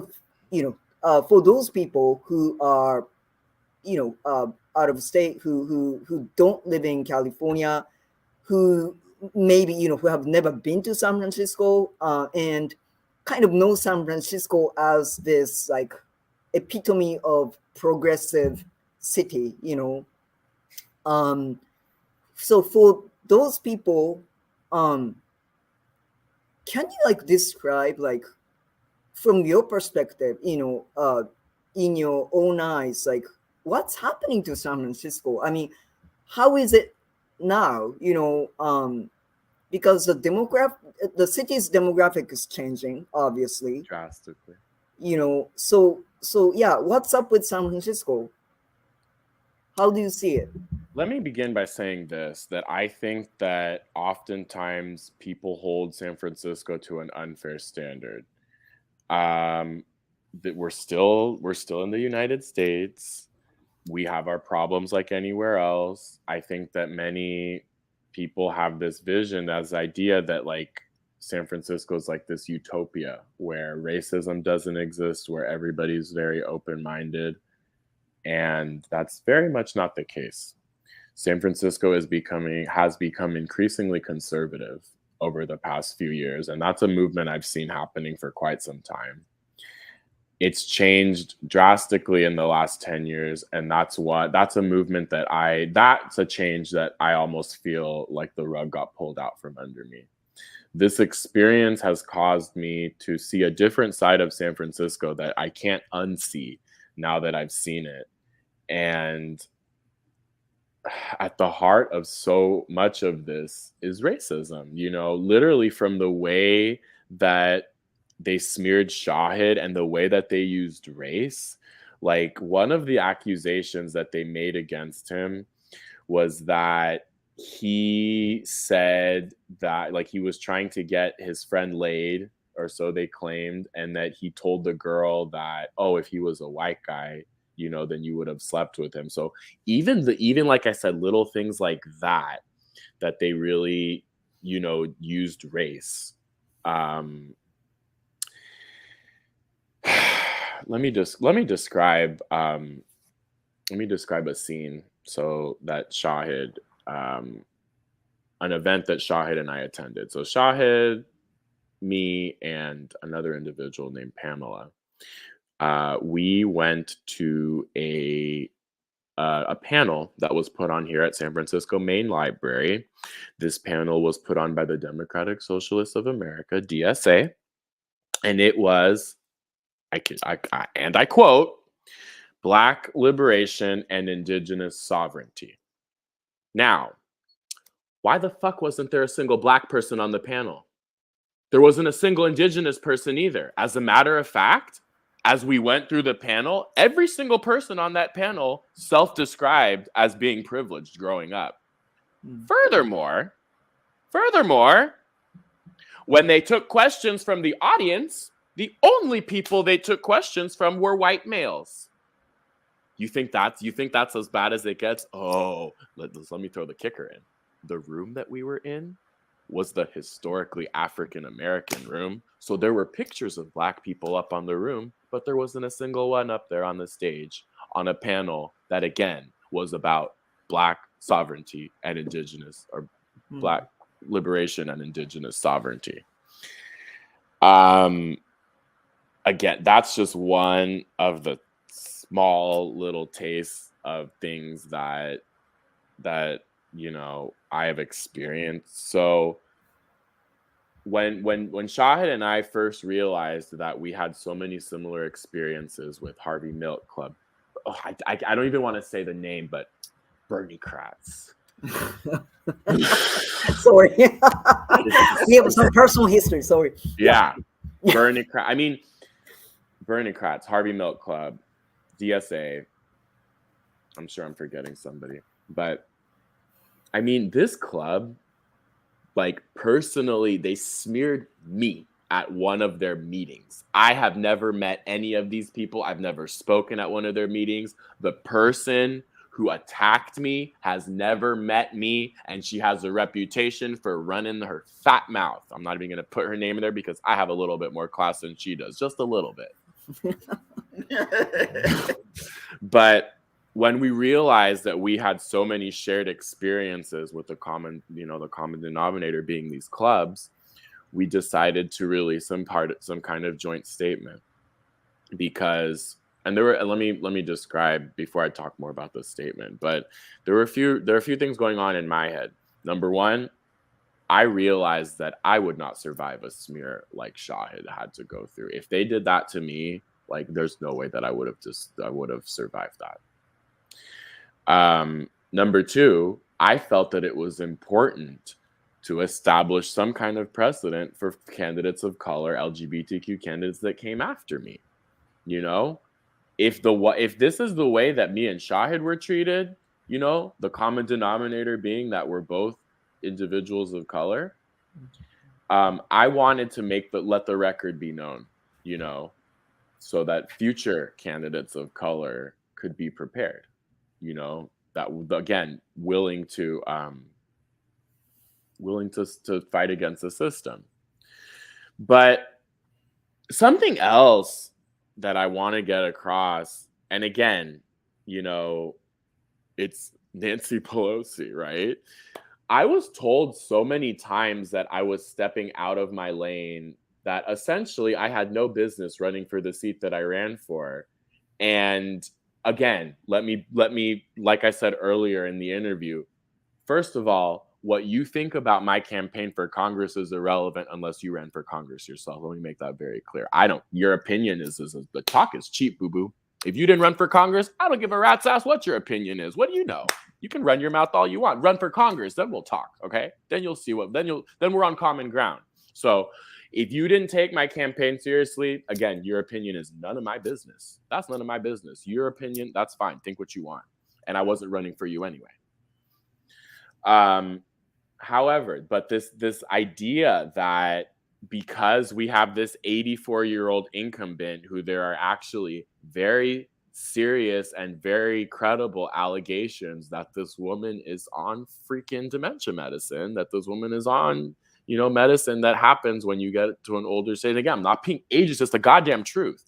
for those people who are out of state, who don't live in California, who maybe who have never been to San Francisco, and kind of know San Francisco as this like epitome of progressive city, so for those people, can you like describe, like, from your perspective, in your own eyes, like what's happening to San Francisco? I mean, how is it now? Because the city's demographic is changing, obviously, drastically. So yeah, what's up with San Francisco? How do you see it? Let me begin by saying this, that I think that oftentimes people hold San Francisco to an unfair standard. That we're still in the United States. We have our problems like anywhere else. I think that many people have this vision, this idea that like San Francisco is like this utopia where racism doesn't exist, where everybody's very open-minded. And that's very much not the case. San Francisco has become increasingly conservative over the past few years. And that's a movement I've seen happening for quite some time. It's changed drastically in the last 10 years. And that's a movement that's a change that I almost feel like the rug got pulled out from under me. This experience has caused me to see a different side of San Francisco that I can't unsee now that I've seen it. And at the heart of so much of this is racism, literally from the way that they smeared Shahid and the way that they used race. Like one of the accusations that they made against him was that he said that like he was trying to get his friend laid, or so they claimed, and that he told the girl that, oh, if he was a white guy, then you would have slept with him. So even like I said, little things like that they really, used race. Let me describe a scene so that Shahid, an event that Shahid and I attended. So Shahid, me, and another individual named Pamela, we went to a panel that was put on here at San Francisco Main Library. This panel was put on by the Democratic Socialists of America, DSA, and it was, and I quote, Black liberation and indigenous sovereignty. Now, why the fuck wasn't there a single Black person on the panel? There wasn't a single indigenous person either. As a matter of fact, as we went through the panel, every single person on that panel self-described as being privileged growing up. Furthermore, when they took questions from the audience, the only people they took questions from were white males. You think that's as bad as it gets? Oh, let me throw the kicker in. The room that we were in was the historically African American room. So there were pictures of Black people up on the room, but there wasn't a single one up there on the stage on a panel that, again, was about Black sovereignty and Indigenous, or Black liberation and Indigenous sovereignty. Again, that's just one of the small little tastes of things that you know I have experienced. So when Shahid and I first realized that we had so many similar experiences with Harvey Milk Club, I don't even want to say the name, but Bernie Kratz. Sorry. We have some personal history. Sorry. Yeah. Bernie Kratz. I mean, Bernie Kratz, Harvey Milk Club, DSA. I'm sure I'm forgetting somebody. But, I mean, this club, like, personally, they smeared me at one of their meetings. I have never met any of these people. I've never spoken at one of their meetings. The person who attacked me has never met me, and she has a reputation for running her fat mouth. I'm not even going to put her name in there because I have a little bit more class than she does, just a little bit. But when we realized that we had so many shared experiences with the common denominator being these clubs, we decided to release some kind of joint statement. Because, and there were, let me describe before I talk more about this statement, but there are a few things going on in my head. Number one, I realized that I would not survive a smear like Shahid had to go through. If they did that to me, like, there's no way that I would have survived that. Number two, I felt that it was important to establish some kind of precedent for candidates of color, LGBTQ candidates that came after me. You know, if this is the way that me and Shahid were treated, you know, the common denominator being that we're both individuals of color, I wanted to let the record be known, you know, so that future candidates of color could be prepared, you know, that, again, willing to fight against the system. But something else that I want to get across, and again, you know, it's Nancy Pelosi, right? I was told so many times that I was stepping out of my lane, that essentially I had no business running for the seat that I ran for. And again, let me, like I said earlier in the interview, first of all, what you think about my campaign for Congress is irrelevant unless you ran for Congress yourself. Let me make that very clear. Your opinion is the talk is cheap, boo-boo. If you didn't run for Congress, I don't give a rat's ass what your opinion is. What do you know? You can run your mouth all you want. Run for Congress, then we'll talk, okay? Then you'll see then we're on common ground. So if you didn't take my campaign seriously, again, your opinion is none of my business. That's none of my business. Your opinion, that's fine. Think what you want. And I wasn't running for you anyway. However, but this idea that because we have this 84-year-old incumbent who there are actually very serious and very credible allegations that this woman is on freaking dementia medicine, that this woman is on, you know, medicine that happens when you get to an older stage. Again, I'm not being ageist, it's just the goddamn truth.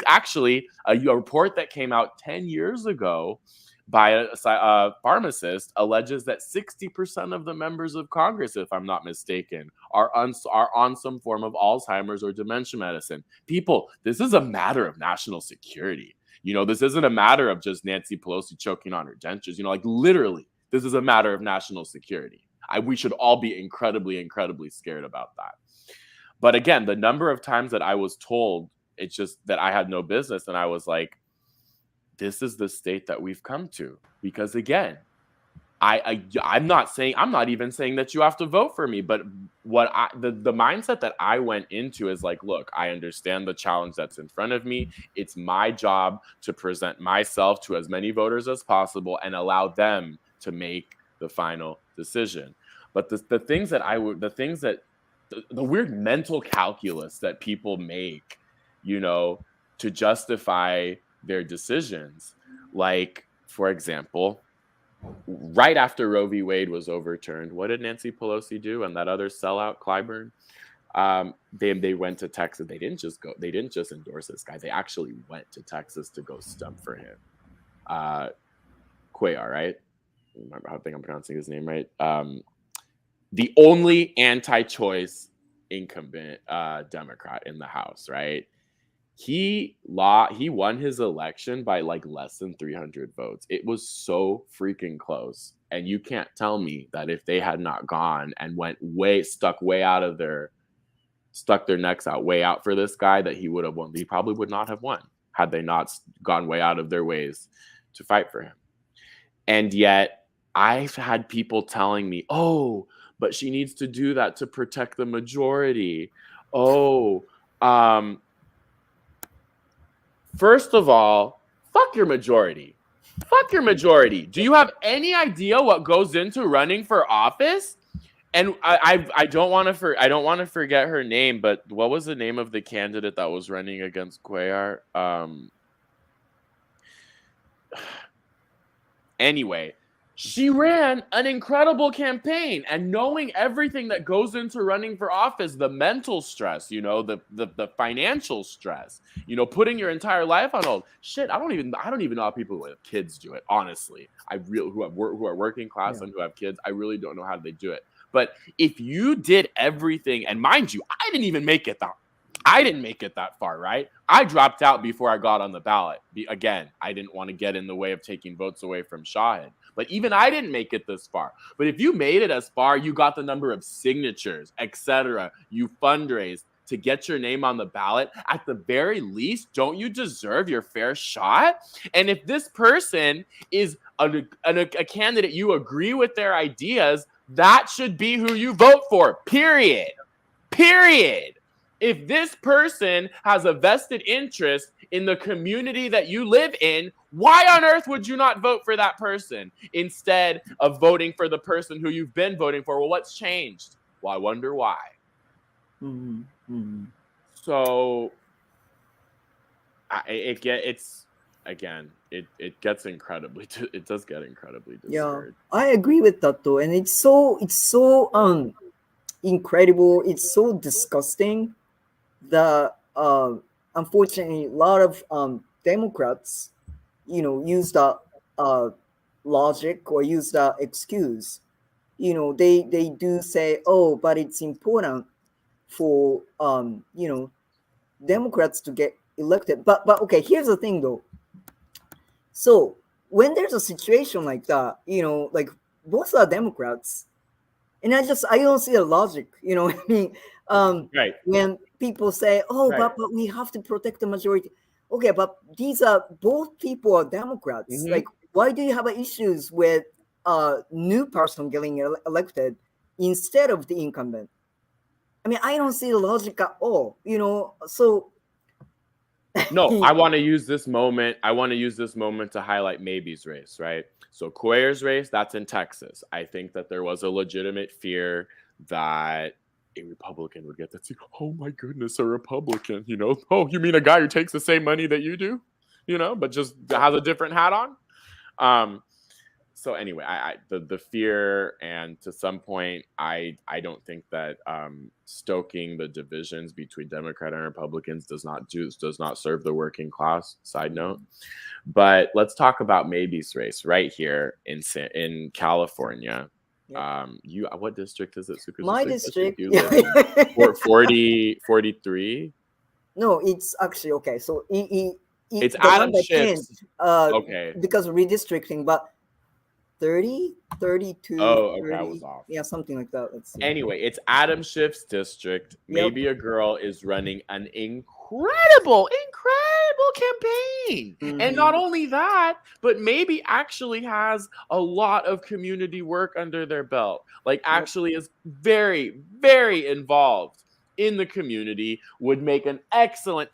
Actually, a report that came out 10 years ago by a pharmacist alleges that 60% of the members of Congress, if I'm not mistaken, are on some form of Alzheimer's or dementia medicine. People, this is a matter of national security. You know, this isn't a matter of just Nancy Pelosi choking on her dentures. You know, like, literally, this is a matter of national security. We should all be incredibly, incredibly scared about that. But again, the number of times that I was told it's just that I had no business, and I was like, this is the state that we've come to. Because again, I'm not even saying that you have to vote for me, but the mindset that I went into is like, look, I understand the challenge that's in front of me. It's my job to present myself to as many voters as possible and allow them to make the final decision. But the things that the weird mental calculus that people make, to justify their decisions, like, for example, right after Roe v. Wade was overturned, what did Nancy Pelosi do and that other sellout Clyburn? They went to Texas. They didn't just endorse this guy. They actually went to Texas to go stump for him. Cuellar, right? I think I'm pronouncing his name right. The only anti-choice incumbent Democrat in the House, right? He won his election by like less than 300 votes. It was so freaking close. And you can't tell me that if they had not gone and stuck their necks out way out for this guy, that he would have won. He probably would not have won had they not gone way out of their ways to fight for him. And yet I've had people telling me, oh, but she needs to do that to protect the majority. First of all, fuck your majority. Fuck your majority. Do you have any idea what goes into running for office? And I don't want to forget her name, but what was the name of the candidate that was running against Cuellar? Anyway, she ran an incredible campaign, and knowing everything that goes into running for office, the mental stress, the financial stress, putting your entire life on hold. Shit, I don't even know how people with kids do it. Honestly, who are working class and who have kids, I really don't know how they do it. But if you did everything, and mind you, I didn't make it that far, right? I dropped out before I got on the ballot. Again, I didn't want to get in the way of taking votes away from Shahed. But even I didn't make it this far. But if you made it as far, you got the number of signatures, etc. You fundraised to get your name on the ballot. At the very least, don't you deserve your fair shot? And if this person is a candidate you agree with their ideas, that should be who you vote for. Period. If this person has a vested interest in the community that you live in, why on earth would you not vote for that person instead of voting for the person who you've been voting for? Well, what's changed? Well, I wonder why. Mm-hmm. Mm-hmm. So it does get incredibly discouraged. Yeah, I agree with that though, and it's so incredible. It's so disgusting that unfortunately a lot of Democrats, use that logic or use that excuse. They do say, oh, but it's important for Democrats to get elected. But okay, here's the thing though. So when there's a situation like that, like both are Democrats, and I don't see the logic. What I mean? Right. When people say, "Oh, Right. but we have to protect the majority," okay, but these are both people are Democrats. Mm-hmm. Like, why do you have issues with a new person getting elected instead of the incumbent? I mean, I don't see the logic at all. So. No, I want to use this moment. To highlight Maybe's race, right? So Cuellar's race, that's in Texas. I think that there was a legitimate fear that a Republican would get that seat. Oh my goodness, a Republican, Oh, you mean a guy who takes the same money that you do, but just has a different hat on? So anyway, the fear, and to some point, I don't think that stoking the divisions between Democrat and Republicans does not serve the working class. Side note, but let's talk about Maybe's race right here in California. Yeah. What district is it? My district. You live in 43. No, it's actually okay. So it's Adam Schiff's. Okay. Because of redistricting, but 30, 32. Oh, okay, 30, I was off. Yeah, something like that. Let's see. Anyway, it's Adam Schiff's district. Maybe a girl is running an incredible incredible campaign. And not only that, but maybe actually has a lot of community work under their belt. Like actually is very, very involved in the community, would make an excellent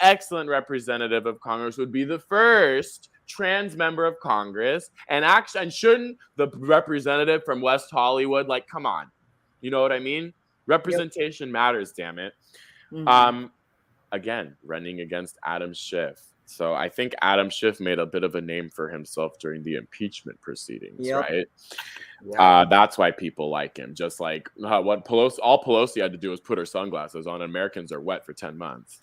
representative of Congress, would be the first trans member of Congress, and shouldn't the representative from West Hollywood, like, come on, you know what I mean? Representation matters, damn it. Again, running against Adam Schiff. So I think Adam Schiff made a bit of a name for himself during the impeachment proceedings, right? That's why people like him. Just like what Pelosi had to do was put her sunglasses on. Americans are wet for 10 months.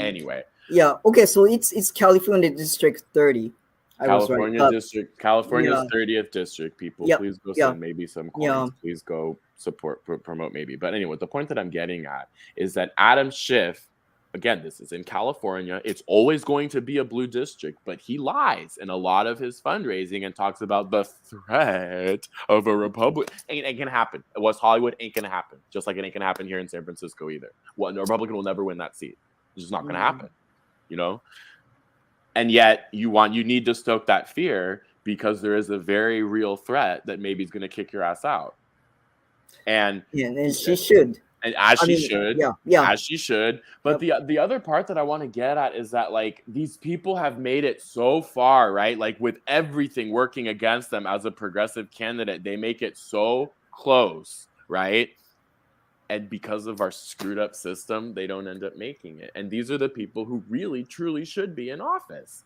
Anyway. Yeah. Okay. So it's California District 30. California District, California's 30th district. People, please go send maybe some coins. Please go support, promote maybe. But anyway, the point that I'm getting at is that Adam Schiff, again, this is in California. It's always going to be a blue district, but he lies in a lot of his fundraising and talks about the threat of a Republican. Ain't gonna happen. West Hollywood ain't gonna happen. Just like it ain't gonna happen here in San Francisco either. Well, a Republican will never win that seat. It's just not gonna happen, you know? And yet you need to stoke that fear because there is a very real threat that maybe is going to kick your ass out. And she should. And as she should. But the other part that I want to get at is that, like, these people have made it so far, right? Like, with everything working against them as a progressive candidate, they make it so close, right? And because of our screwed up system, they don't end up making it. And these are the people who really, truly should be in office.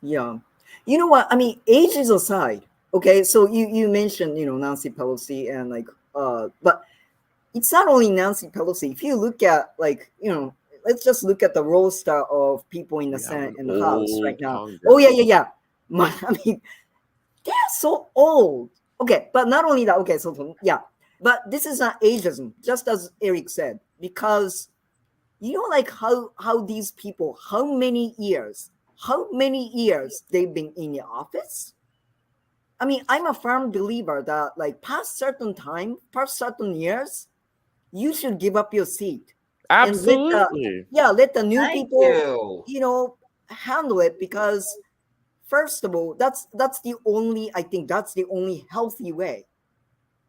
Yeah. You know what? I mean, ages aside, okay, so you mentioned, Nancy Pelosi and but it's not only Nancy Pelosi. If you look at, let's just look at the roster of people in the Senate and the House right now. Congress. Oh, yeah. I mean, they're so old. Okay, but not only that, okay, so, yeah. But this is not ageism, just as Eric said, because how these people, how many years they've been in the office? I mean, I'm a firm believer that past certain years, you should give up your seat. Absolutely. Let the new people, handle it, because first of all, that's the only healthy way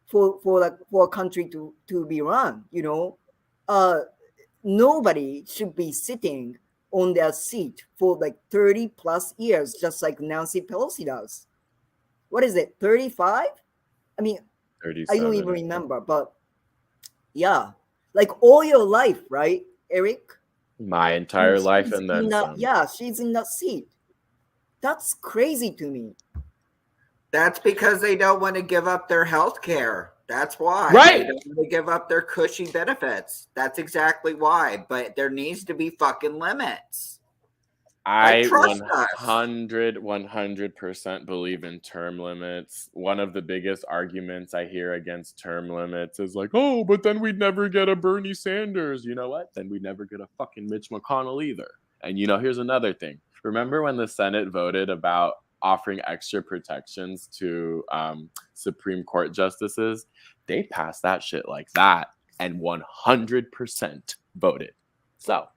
for a country to be run. Nobody should be sitting on their seat for 30 plus years, just like Nancy Pelosi does. What is it, 35? I mean, 37. I don't even remember, but yeah, all your life, right, Eric? My entire life, and then some. Yeah, she's in that seat. That's crazy to me. That's because they don't want to give up their health care. That's why. Right. They don't want to give up their cushy benefits. That's exactly why. But there needs to be fucking limits. I 100% believe in term limits. One of the biggest arguments I hear against term limits is oh, but then we'd never get a Bernie Sanders. You know what? Then we'd never get a fucking Mitch McConnell either. And here's another thing. Remember when the Senate voted about offering extra protections to Supreme Court justices? They passed that shit like that and 100% voted. So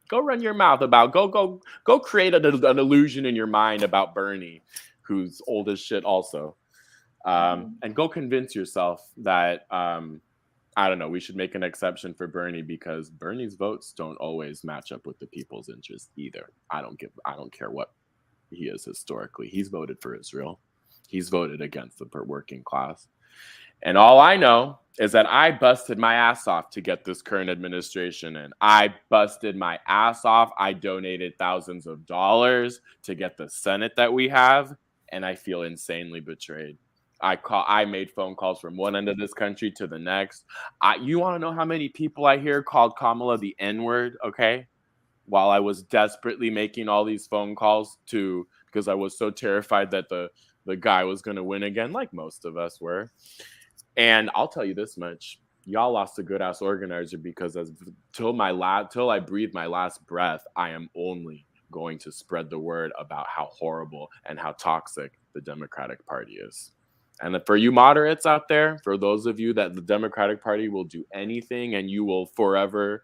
go run your mouth about, go create an illusion in your mind about Bernie, who's old as shit also. And go convince yourself that, I don't know, we should make an exception for Bernie, because Bernie's votes don't always match up with the people's interests either. I don't care what he is historically. He's voted for Israel. He's voted against the working class. And all I know is that I busted my ass off to get this current administration in. I busted my ass off. I donated thousands of dollars to get the Senate that we have, and I feel insanely betrayed. I made phone calls from one end of this country to the next. You want to know how many people I hear called Kamala the N-word, okay? While I was desperately making all these phone calls because I was so terrified that the guy was going to win again, like most of us were. And I'll tell you this much: y'all lost a good ass organizer, because till I breathe my last breath, I am only going to spread the word about how horrible and how toxic the Democratic Party is. And for you moderates out there, for those of you that the Democratic Party will do anything and you will forever,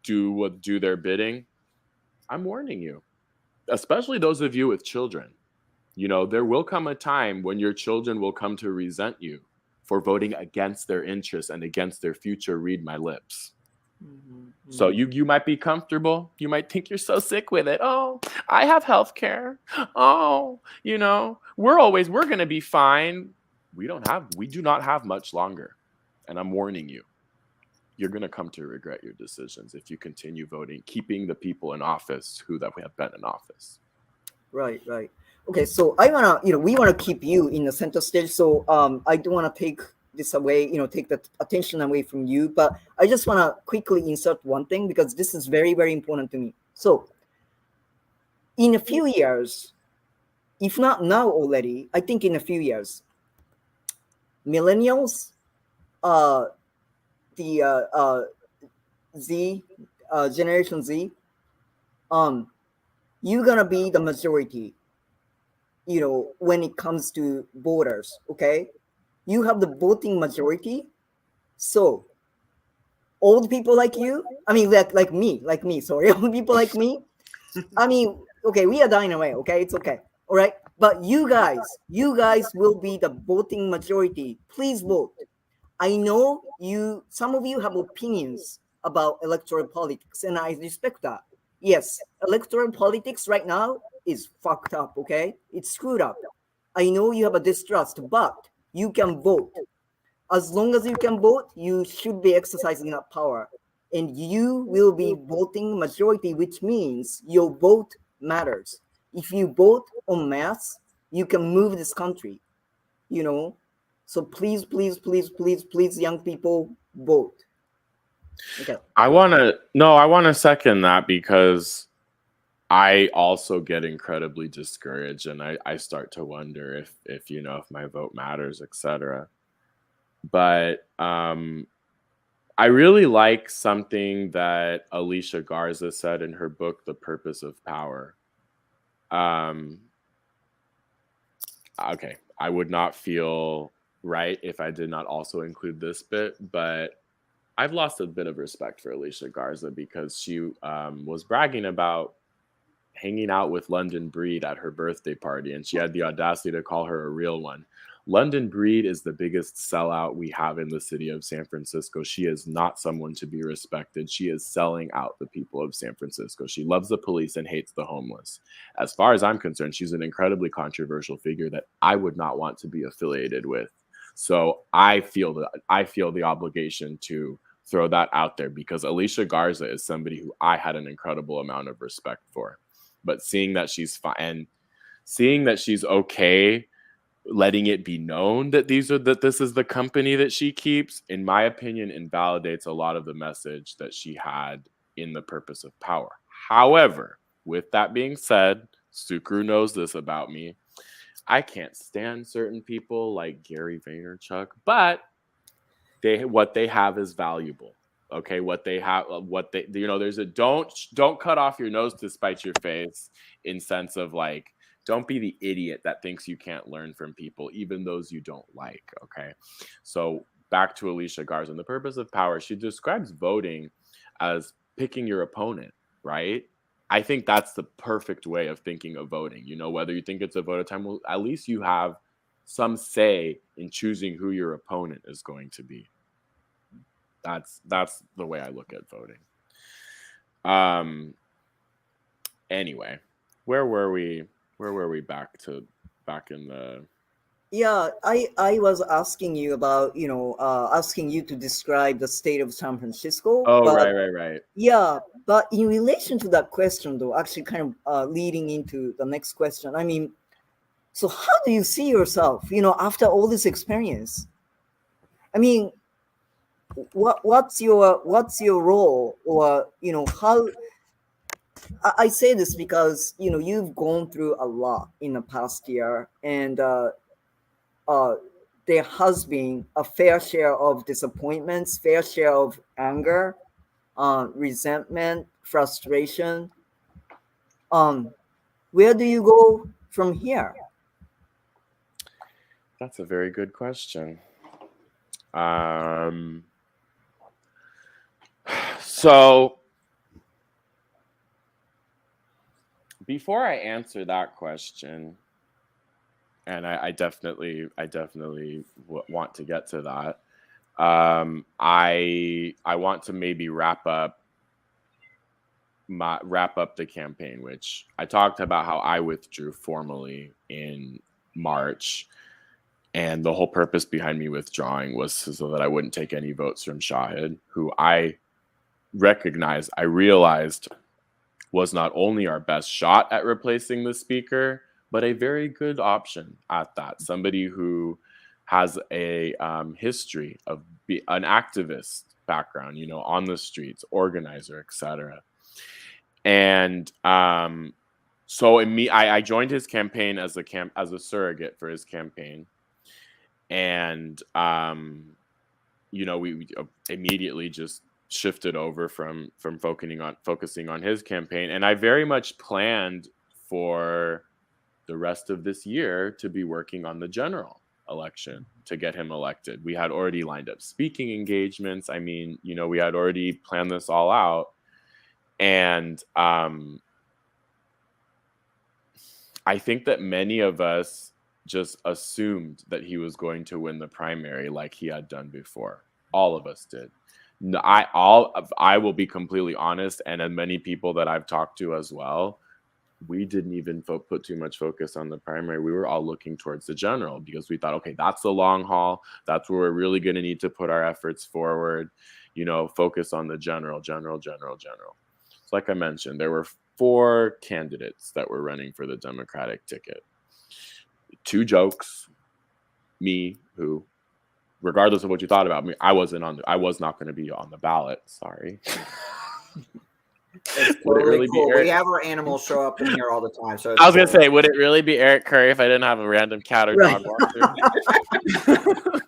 do their bidding, I'm warning you, especially those of you with children. There will come a time when your children will come to resent you for voting against their interests and against their future. Read my lips. So you might be comfortable. You might think you're so sick with it. Oh, I have health care. Oh, we're going to be fine. We do not have much longer. And I'm warning you, you're going to come to regret your decisions if you continue voting, keeping the people in office who that we have been in office. Right. Okay, so I wanna, we wanna keep you in the center stage. So I don't wanna take this away, take the attention away from you. But I just wanna quickly insert one thing because this is very, very important to me. So in a few years, if not now already, I think in a few years, millennials, the Z, Generation Z, you're gonna be the majority. When it comes to voters, okay, you have the voting majority. So old people like you, I mean, like me, sorry, old people like me. I mean, okay, we are dying away. Okay, it's okay. All right, but you guys will be the voting majority. Please vote. I know some of you have opinions about electoral politics, and I respect that. Yes, electoral politics right now is fucked up, okay? It's screwed up. I know you have a distrust, but you can vote. As long as you can vote, you should be exercising that power. And you will be voting majority, which means your vote matters. If you vote en masse, you can move this country, So please, young people, vote. Okay. I want to second that because I also get incredibly discouraged and I start to wonder if my vote matters, etc. But I really like something that Alicia Garza said in her book, The Purpose of Power. Okay, I would not feel right if I did not also include this bit, but I've lost a bit of respect for Alicia Garza because she was bragging about hanging out with London Breed at her birthday party, and she had the audacity to call her a real one. London Breed is the biggest sellout we have in the city of San Francisco. She is not someone to be respected. She is selling out the people of San Francisco. She loves the police and hates the homeless. As far as I'm concerned, she's an incredibly controversial figure that I would not want to be affiliated with. So I feel the obligation to throw that out there because Alicia Garza is somebody who I had an incredible amount of respect for. But seeing that she's fine and seeing that she's okay, letting it be known that this is the company that she keeps, in my opinion, invalidates a lot of the message that she had in The Purpose of Power. However, with that being said, Sukru knows this about me. I can't stand certain people like Gary Vaynerchuk, but what they have is valuable. Okay, what they have, there's a don't cut off your nose to spite your face, in sense of like, don't be the idiot that thinks you can't learn from people, even those you don't like. Okay, so back to Alicia Garza. The Purpose of Power, she describes voting as picking your opponent, right? I think that's the perfect way of thinking of voting. Whether you think it's a vote of time, well, at least you have some say in choosing who your opponent is going to be. That's the way I look at voting. Anyway, where were we back in the... Yeah, I was asking you about, asking you to describe the state of San Francisco. Oh, but, right. Yeah, but in relation to that question, though, actually kind of leading into the next question. I mean, so how do you see yourself, after all this experience? I mean, what's your role, or how? I say this because you've gone through a lot in the past year, and there has been a fair share of disappointments, fair share of anger, resentment, frustration. Where do you go from here? That's a very good question. So Before I answer that question, and I definitely want to get to that. I want to maybe wrap up the campaign, which I talked about how I withdrew formally in March, and the whole purpose behind me withdrawing was so that I wouldn't take any votes from Shahid, who I realized was not only our best shot at replacing the speaker, but a very good option at that. Somebody who has a history of an activist background, on the streets, organizer, etc. And so I joined his campaign as a surrogate for his campaign, and we immediately just shifted over from focusing on his campaign, and I very much planned for the rest of this year to be working on the general election to get him elected. We had already lined up speaking engagements. I mean, we had already planned this all out, and I think that many of us just assumed that he was going to win the primary like he had done before. All of us did. I will be completely honest, and many people that I've talked to as well, we didn't even put too much focus on the primary. We were all looking towards the general because we thought, okay, that's the long haul. That's where we're really going to need to put our efforts forward. Focus on the general. So like I mentioned, there were 4 candidates that were running for the Democratic ticket. 2 jokes. Me, who, regardless of what you thought about me, I was not going to be on the ballot. Sorry. It's totally cool. We have our animals show up in here all the time. So I was going to say, would it really be Eric Curry if I didn't have a random cat or dog walk through?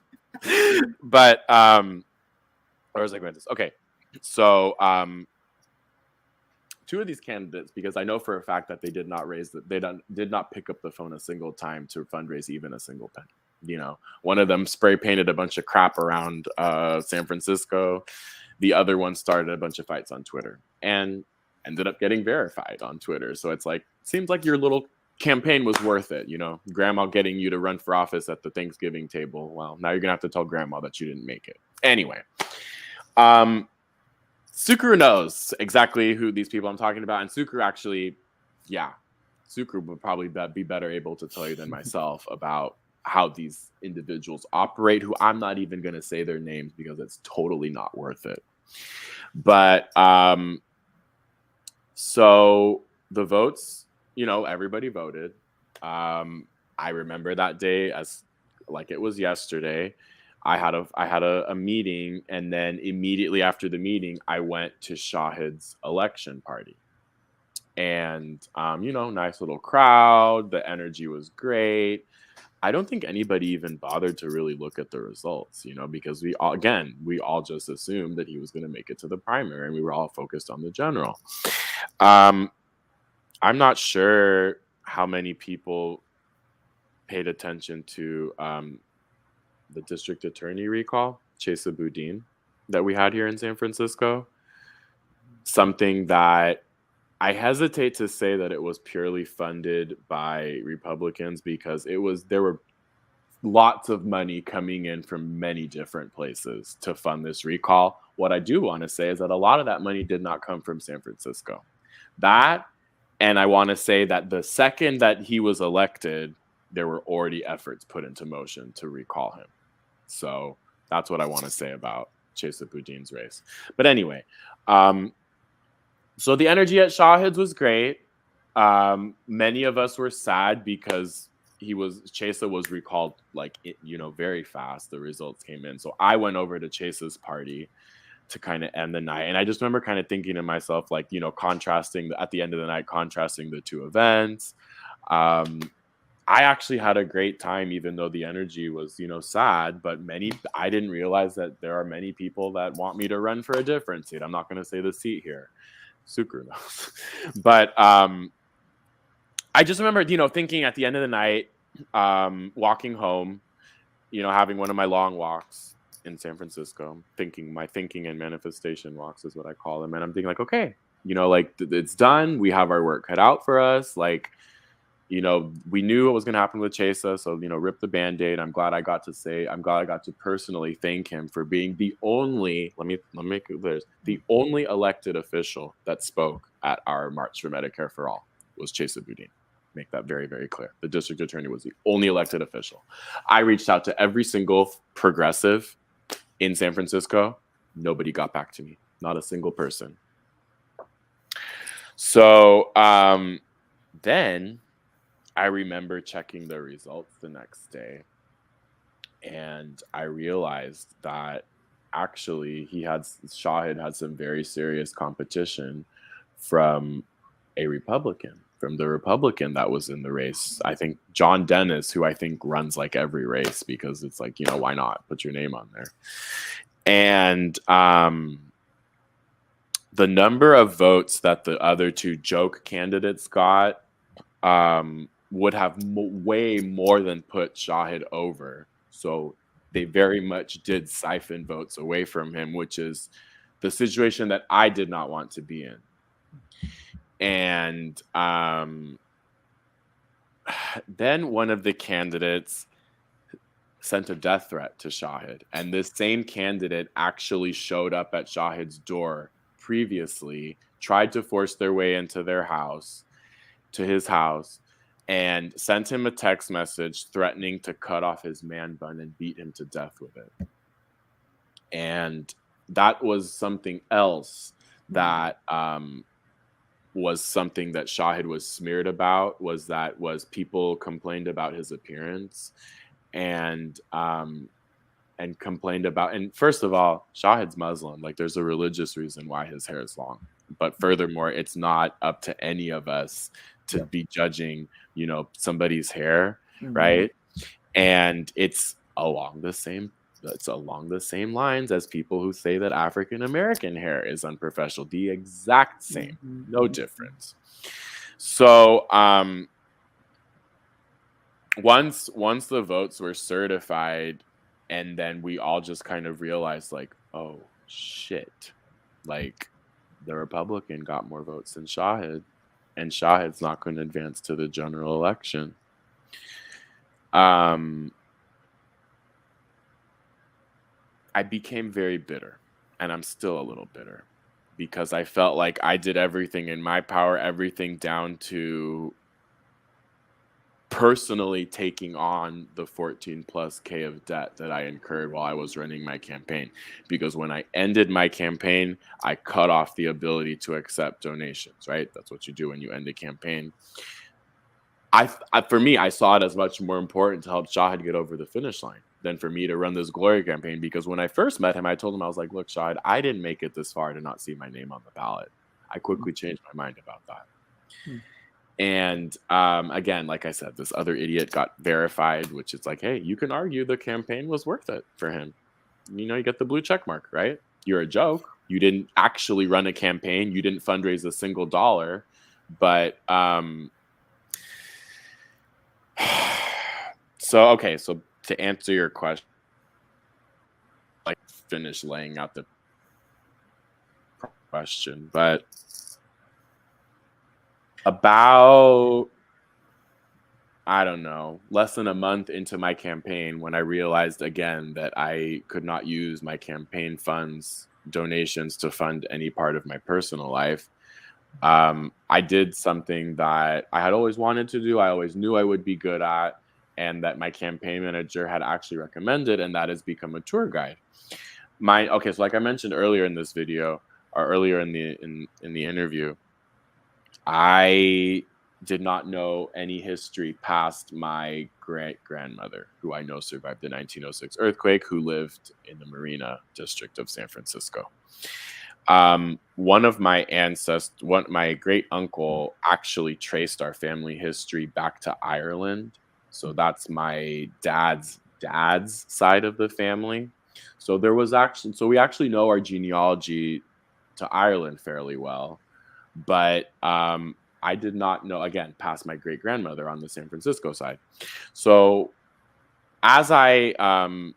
But, where was I going with this? Okay. So, 2 of these candidates, because I know for a fact that they did not pick up the phone a single time to fundraise even a single penny. One of them spray painted a bunch of crap around San Francisco. The other one started a bunch of fights on Twitter and ended up getting verified on Twitter. So it's like, seems like your little campaign was worth it. Grandma getting you to run for office at the Thanksgiving table. Well, now you're going to have to tell grandma that you didn't make it. Anyway, Sukru knows exactly who these people I'm talking about. And Sukru would probably be better able to tell you than myself about how these individuals operate, who I'm not even going to say their names because it's totally not worth it. But so the votes, everybody voted. I remember that day as like it was yesterday. I had a meeting, and then immediately after the meeting, I went to Shahid's election party. And nice little crowd. The energy was great. I don't think anybody even bothered to really look at the results, because we all just assumed that he was going to make it to the primary, and we were all focused on the general. I'm not sure how many people paid attention to the district attorney recall, Chesa Boudin, that we had here in San Francisco. Something that I hesitate to say that it was purely funded by Republicans, because there were lots of money coming in from many different places to fund this recall. What I do want to say is that a lot of that money did not come from San Francisco. And I want to say that the second that he was elected, there were already efforts put into motion to recall him. So that's what I want to say about Chesa Boudin's race. But anyway, so the energy at Shahid's was great. Many of us were sad because Chesa was recalled very fast. The results came in. So I went over to Chesa's party to kind of end the night. And I just remember kind of thinking to myself, contrasting at the end of the night, contrasting the 2 events. I actually had a great time, even though the energy was, sad, but I didn't realize that there are many people that want me to run for a different seat. I'm not going to say the seat here. Sukru knows. But I just remember, thinking at the end of the night, walking home, having one of my long walks in San Francisco, my thinking and manifestation walks is what I call them. And I'm thinking okay, like it's done. We have our work cut out for us. Like, we knew what was going to happen with Chesa. So, rip the Band-Aid. I'm glad I got to personally thank him for being the only, let me make it clear, the only elected official that spoke at our March for Medicare for All was Chesa Boudin. Make that very, very clear. The district attorney was the only elected official. I reached out to every single progressive in San Francisco. Nobody got back to me. Not a single person. So then I remember checking the results the next day, and I realized that actually Shahid had some very serious competition from a Republican, from the Republican that was in the race. I think John Dennis, who I think runs like every race because it's like, why not put your name on there? And the number of votes that the other two joke candidates got would have way more than put Shahid over. So they very much did siphon votes away from him, which is the situation that I did not want to be in. And then one of the candidates sent a death threat to Shahid. And this same candidate actually showed up at Shahid's door previously, tried to force their way into his house, and sent him a text message threatening to cut off his man bun and beat him to death with it. And that was something else that was something that Shahid was smeared about, was people complained about his appearance and complained about, and first of all, Shahid's Muslim. Like, there's a religious reason why his hair is long. But furthermore, it's not up to any of us to be judging, somebody's hair, right? And it's along the same lines as people who say that African American hair is unprofessional. The exact same, no difference. So once the votes were certified, and then we all just kind of realized, like, oh shit, like the Republican got more votes than Shahid, and Shahid's not going to advance to the general election. I became very bitter, and I'm still a little bitter, because I felt like I did everything in my power, everything down to personally taking on the 14+ K of debt that I incurred while I was running my campaign. Because when I ended my campaign, I cut off the ability to accept donations, right? That's what you do when you end a campaign. For me, I saw it as much more important to help Shahid get over the finish line than for me to run this glory campaign. Because when I first met him, I told him, I was like, look, Shahid, I didn't make it this far to not see my name on the ballot. I quickly changed my mind about that. And again, like I said, this other idiot got verified, which is like, hey, you can argue the campaign was worth it for him. You get the blue check mark, right? You're a joke. You didn't actually run a campaign. You didn't fundraise a single dollar. But so to answer your question, like, finish laying out the question, but about, I don't know, less than a month into my campaign, when I realized again that I could not use my campaign funds, donations, to fund any part of my personal life, I did something that I had always wanted to do. I always knew I would be good at, and that my campaign manager had actually recommended, and that is become a tour guide. So like I mentioned earlier in this video, or earlier in the interview, I did not know any history past my great-grandmother, who I know survived the 1906 earthquake, who lived in the Marina district of San Francisco. One of my ancestors, my great uncle, actually traced our family history back to Ireland. So that's my dad's side of the family. So we actually know our genealogy to Ireland fairly well. But I did not know, again, past my great-grandmother on the San Francisco side. So as I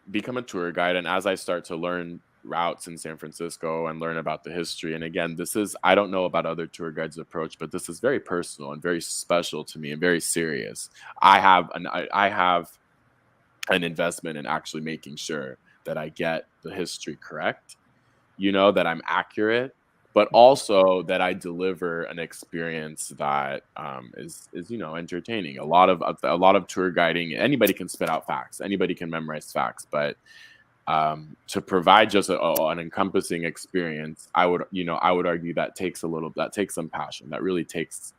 become a tour guide, and as I start to learn routes in San Francisco and learn about the history. And again, I don't know about other tour guides' approach, but this is very personal and very special to me and very serious. I have an investment in actually making sure that I get the history correct, that I'm accurate, but also that I deliver an experience that is entertaining. A lot of tour guiding, anybody can spit out facts, anybody can memorize facts, but to provide just an encompassing experience, I would argue that takes some passion. That really takes,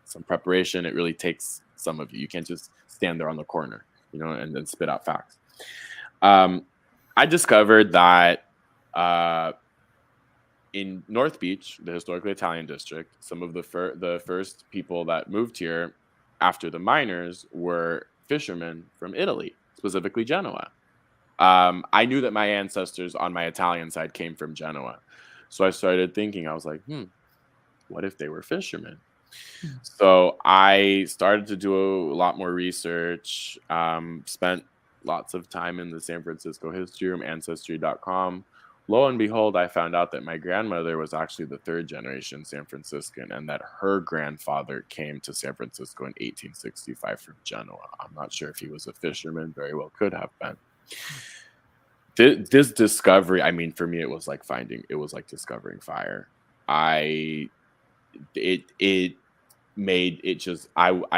some preparation. It really takes some of you. You can't just stand there on the corner, and then spit out facts. I discovered that in North Beach, the historically Italian district, some of the first people that moved here after the miners were fishermen from Italy, specifically Genoa. I knew that my ancestors on my Italian side came from Genoa. So I started thinking, I was like, what if they were fishermen? So I started to do a lot more research, spent lots of time in the San Francisco history room, ancestry.com. Lo and behold, I found out that my grandmother was actually the third generation San Franciscan and that her grandfather came to San Francisco in 1865 from Genoa. I'm not sure if he was a fisherman, very well could have been. This discovery, I mean, for me, it was like discovering fire. I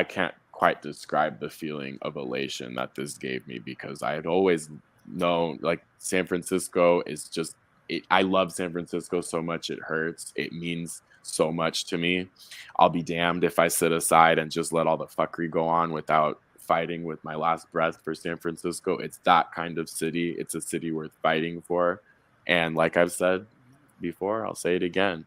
can't quite describe the feeling of elation that this gave me, because I had always known, like, San Francisco is just, I love San Francisco so much it hurts. It means so much to me. I'll be damned if I sit aside and just let all the fuckery go on without fighting with my last breath for San Francisco. It's that kind of city. It's a city worth fighting for. And like I've said before, I'll say it again,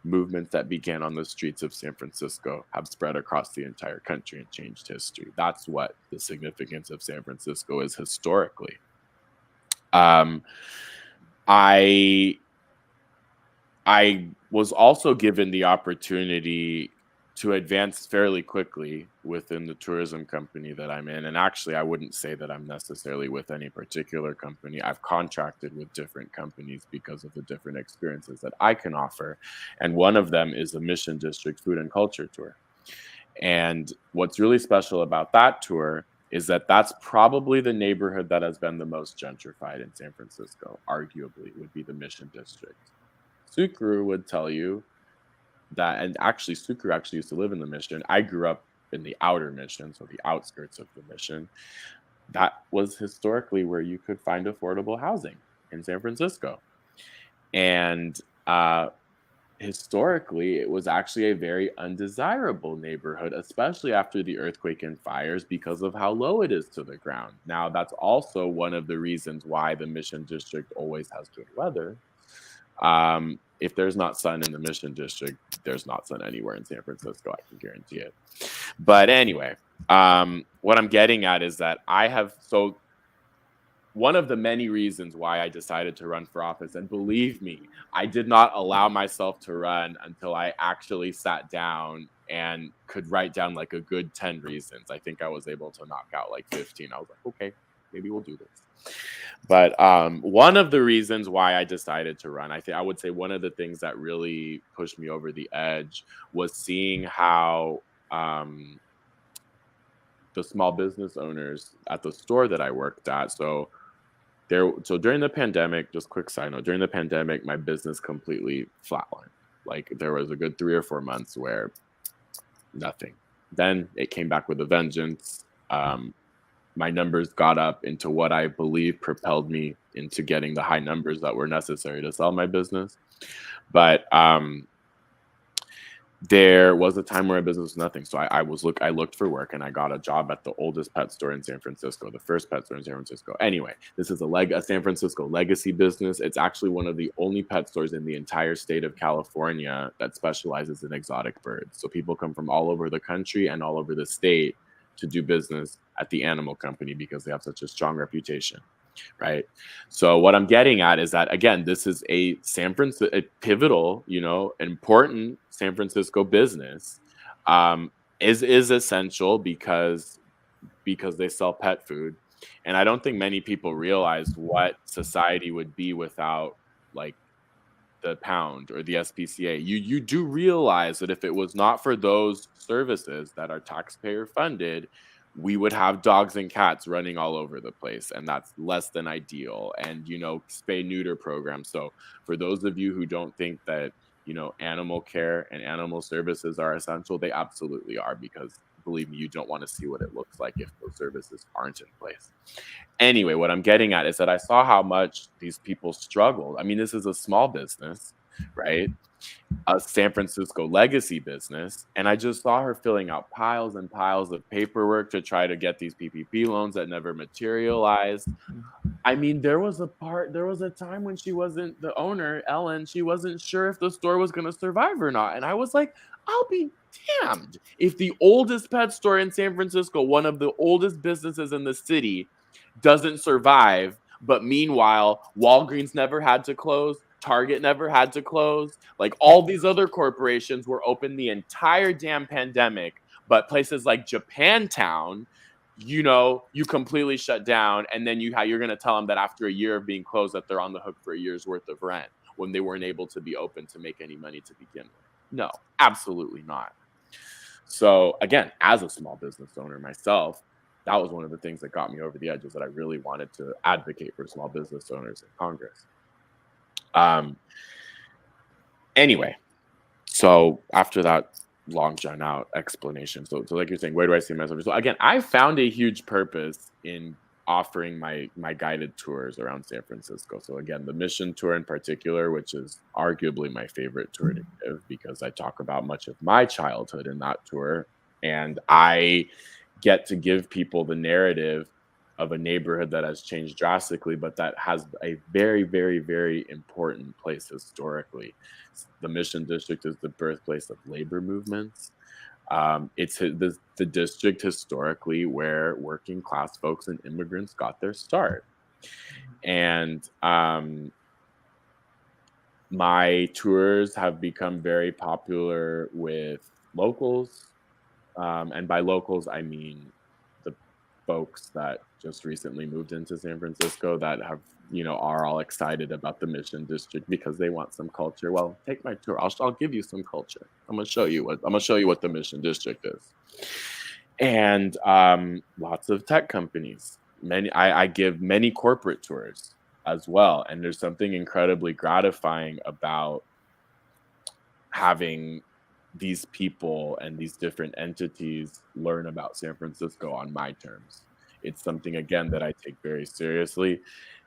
movements that began on the streets of San Francisco have spread across the entire country and changed history. That's what the significance of San Francisco is historically. I was also given the opportunity to advance fairly quickly within the tourism company that I'm in. And actually, I wouldn't say that I'm necessarily with any particular company. I've contracted with different companies because of the different experiences that I can offer. And one of them is the Mission District Food and Culture Tour. And what's really special about that tour is that that's probably the neighborhood that has been the most gentrified in San Francisco, arguably, would be the Mission District. Sukru would tell you that, and actually Sukru actually used to live in the Mission. I grew up in the outer Mission, so the outskirts of the Mission. That was historically where you could find affordable housing in San Francisco. And historically, it was actually a very undesirable neighborhood, especially after the earthquake and fires, because of how low it is to the ground. Now, that's also one of the reasons why the Mission District always has good weather. If there's not sun in the Mission District, there's not sun anywhere in San Francisco, I can guarantee it. But anyway, what I'm getting at is that one of the many reasons why I decided to run for office, and believe me, I did not allow myself to run until I actually sat down and could write down like a good 10 reasons. I think I was able to knock out like 15. I was like, okay, maybe we'll do this. But one of the reasons why I decided to run, I would say one of the things that really pushed me over the edge was seeing how the small business owners at the store that I worked at. So during the pandemic, just quick side note, during the pandemic, my business completely flatlined. Like there was a good 3 or 4 months where nothing. Then it came back with a vengeance. My numbers got up into what I believe propelled me into getting the high numbers that were necessary to sell my business. But there was a time where my business was nothing. So I looked for work and I got a job at the oldest pet store in San Francisco, the first pet store in San Francisco. Anyway, this is a San Francisco legacy business. It's actually one of the only pet stores in the entire state of California that specializes in exotic birds. So people come from all over the country and all over the state to do business at the animal company because they have such a strong reputation. Right. So what I'm getting at is that, again, this is a pivotal, important San Francisco business, is essential because they sell pet food. And I don't think many people realized what society would be without like the pound or the SPCA. You do realize that if it was not for those services that are taxpayer funded, we would have dogs and cats running all over the place, and that's less than ideal. And spay neuter programs. So for those of you who don't think that animal care and animal services are essential, they absolutely are, because believe me, you don't want to see what it looks like if those services aren't in place. Anyway, what I'm getting at is that I saw how much these people struggled. I mean, this is a small business, right? A San Francisco legacy business. And I just saw her filling out piles and piles of paperwork to try to get these PPP loans that never materialized. I mean, there was a time when she wasn't the owner, Ellen, she wasn't sure if the store was going to survive or not. And I was like, I'll be damned if the oldest pet store in San Francisco, one of the oldest businesses in the city, doesn't survive. But meanwhile, Walgreens never had to close. Target never had to close. Like, all these other corporations were open the entire damn pandemic. But places like Japantown, you completely shut down, and then you're going to tell them that after a year of being closed that they're on the hook for a year's worth of rent when they weren't able to be open to make any money to begin with. No, absolutely not. So again, as a small business owner myself, that was one of the things that got me over the edge, is that I really wanted to advocate for small business owners in Congress. Anyway, so after that long drawn out explanation, so like you're saying, where do I see myself? So again, I found a huge purpose in offering my guided tours around San Francisco. So again, the Mission Tour in particular, which is arguably my favorite tour to give, because I talk about much of my childhood in that tour, and I get to give people the narrative of a neighborhood that has changed drastically, but that has a very, very, very important place historically. The Mission District is the birthplace of labor movements. It's the district historically where working class folks and immigrants got their start. And my tours have become very popular with locals. And by locals, I mean the folks that just recently moved into San Francisco that have, are all excited about the Mission District because they want some culture. Well, take my tour. I'll give you some culture. I'm gonna show you what the Mission District is. And lots of tech companies. I give many corporate tours as well. And there's something incredibly gratifying about having these people and these different entities learn about San Francisco on my terms. It's something, again, that I take very seriously.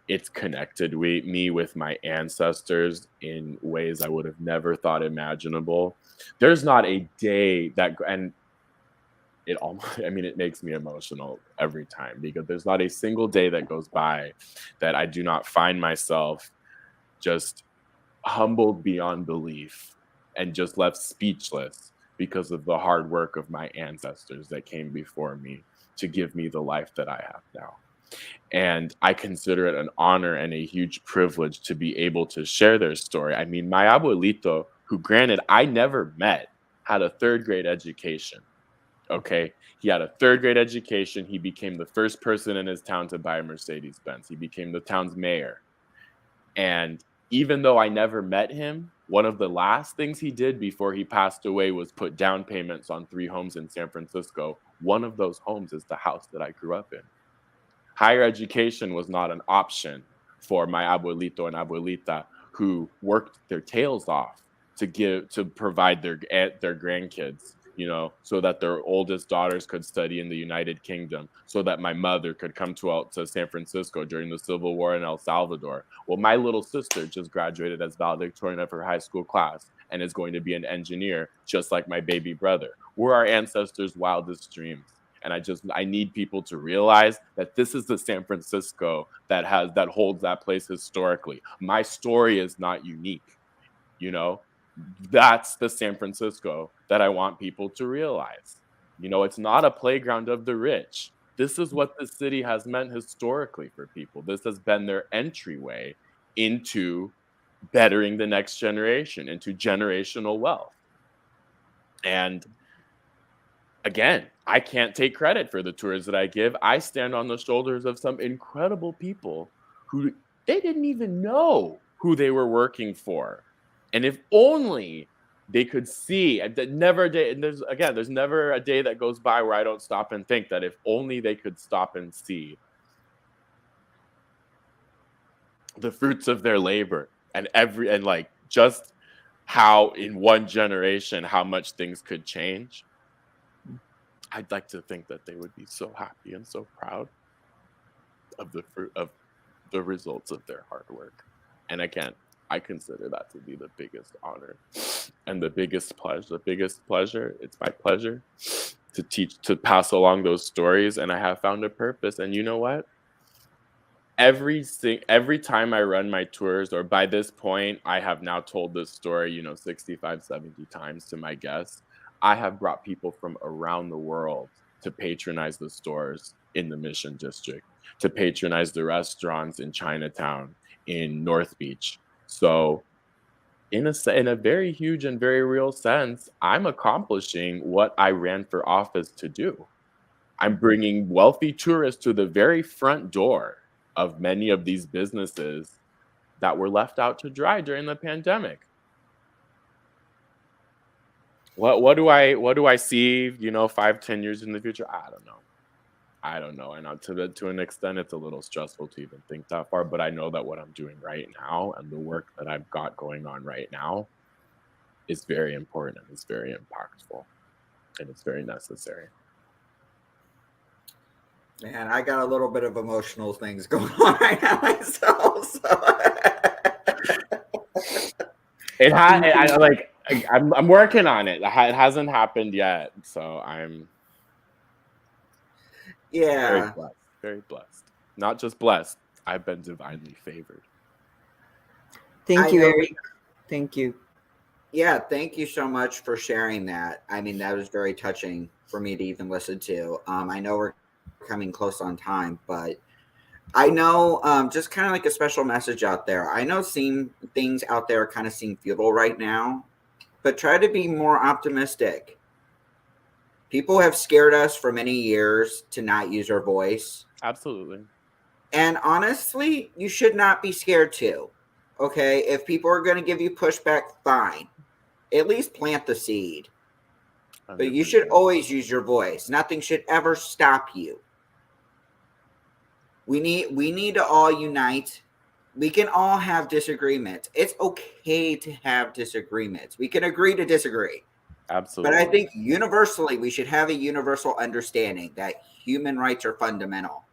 It's connected me with my ancestors in ways I would have never thought imaginable. There's not a day that, and it makes me emotional every time, because there's not a single day that goes by that I do not find myself just humbled beyond belief and just left speechless because of the hard work of my ancestors that came before me to give me the life that I have now. And I consider it an honor and a huge privilege to be able to share their story. I mean, my abuelito, who granted I never met, had a third grade education. Okay. He had a third grade education. He became the first person in his town to buy a Mercedes-Benz. He became the town's mayor. And even though I never met him, one of the last things he did before he passed away was put down payments on 3 homes in San Francisco. One of those homes is the house that I grew up in. Higher education was not an option for my abuelito and abuelita, who worked their tails off to provide their grandkids, so that their oldest daughters could study in the United Kingdom, so that my mother could come to San Francisco during the Civil War in El Salvador. Well, my little sister just graduated as valedictorian of her high school class and is going to be an engineer, just like my baby brother. We're our ancestors' wildest dreams. And I need people to realize that this is the San Francisco that holds that place historically. My story is not unique, That's the San Francisco that I want people to realize. It's not a playground of the rich. This is what the city has meant historically for people. This has been their entryway into bettering the next generation, into generational wealth. And again, I can't take credit for the tours that I give. I stand on the shoulders of some incredible people who they didn't even know who they were working for. And if only they could see, that never a day, and there's never a day that goes by where I don't stop and think that if only they could stop and see the fruits of their labor and like just how in one generation how much things could change. I'd like to think that they would be so happy and so proud of the fruit of the results of their hard work. And again, I consider that to be the biggest honor and the biggest pleasure. It's my pleasure to pass along those stories, and I have found a purpose. And you know what? Every time I run my tours, or by this point, I have now told this story, 65, 70 times to my guests. I have brought people from around the world to patronize the stores in the Mission District, to patronize the restaurants in Chinatown, in North Beach. So in a very huge and very real sense, I'm accomplishing what I ran for office to do. I'm bringing wealthy tourists to the very front door of many of these businesses that were left out to dry during the pandemic. What do I see, 5-10 years in the future? I don't know. And to an extent, it's a little stressful to even think that far, but I know that what I'm doing right now and the work that I've got going on right now is very important, and it's very impactful, and it's very necessary. Man, I got a little bit of emotional things going on right now myself. So. I'm working on it. It hasn't happened yet, so I'm very blessed. Very blessed. Not just blessed. I've been divinely favored. Thank you, Eric. Thank you. Yeah, thank you so much for sharing that. I mean, that was very touching for me to even listen to. I know we're coming close on time, but I know just kind of like a special message out there. I know things out there kind of seem futile right now, but try to be more optimistic. People have scared us for many years to not use our voice. Absolutely. And honestly, you should not be scared to. Okay, if people are going to give you pushback, fine. At least plant the seed. 100%. But you should always use your voice. Nothing should ever stop you. We need to all unite. We can all have disagreements. It's okay to have disagreements. We can agree to disagree. Absolutely. But I think universally, we should have a universal understanding that human rights are fundamental.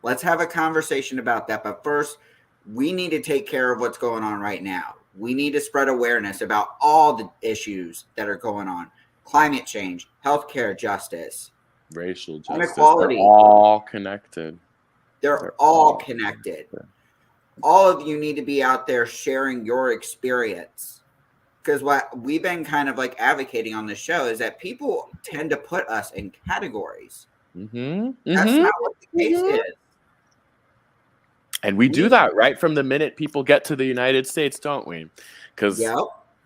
Let's have a conversation about that. But first, we need to take care of what's going on right now. We need to spread awareness about all the issues that are going on. Climate change, healthcare justice, racial justice. Inequality. They're all connected. They're all connected. All of you need to be out there sharing your experience. Because what we've been kind of like advocating on the show is that people tend to put us in categories. That's not what the case is. And we do that right from the minute people get to the United States, don't we? Because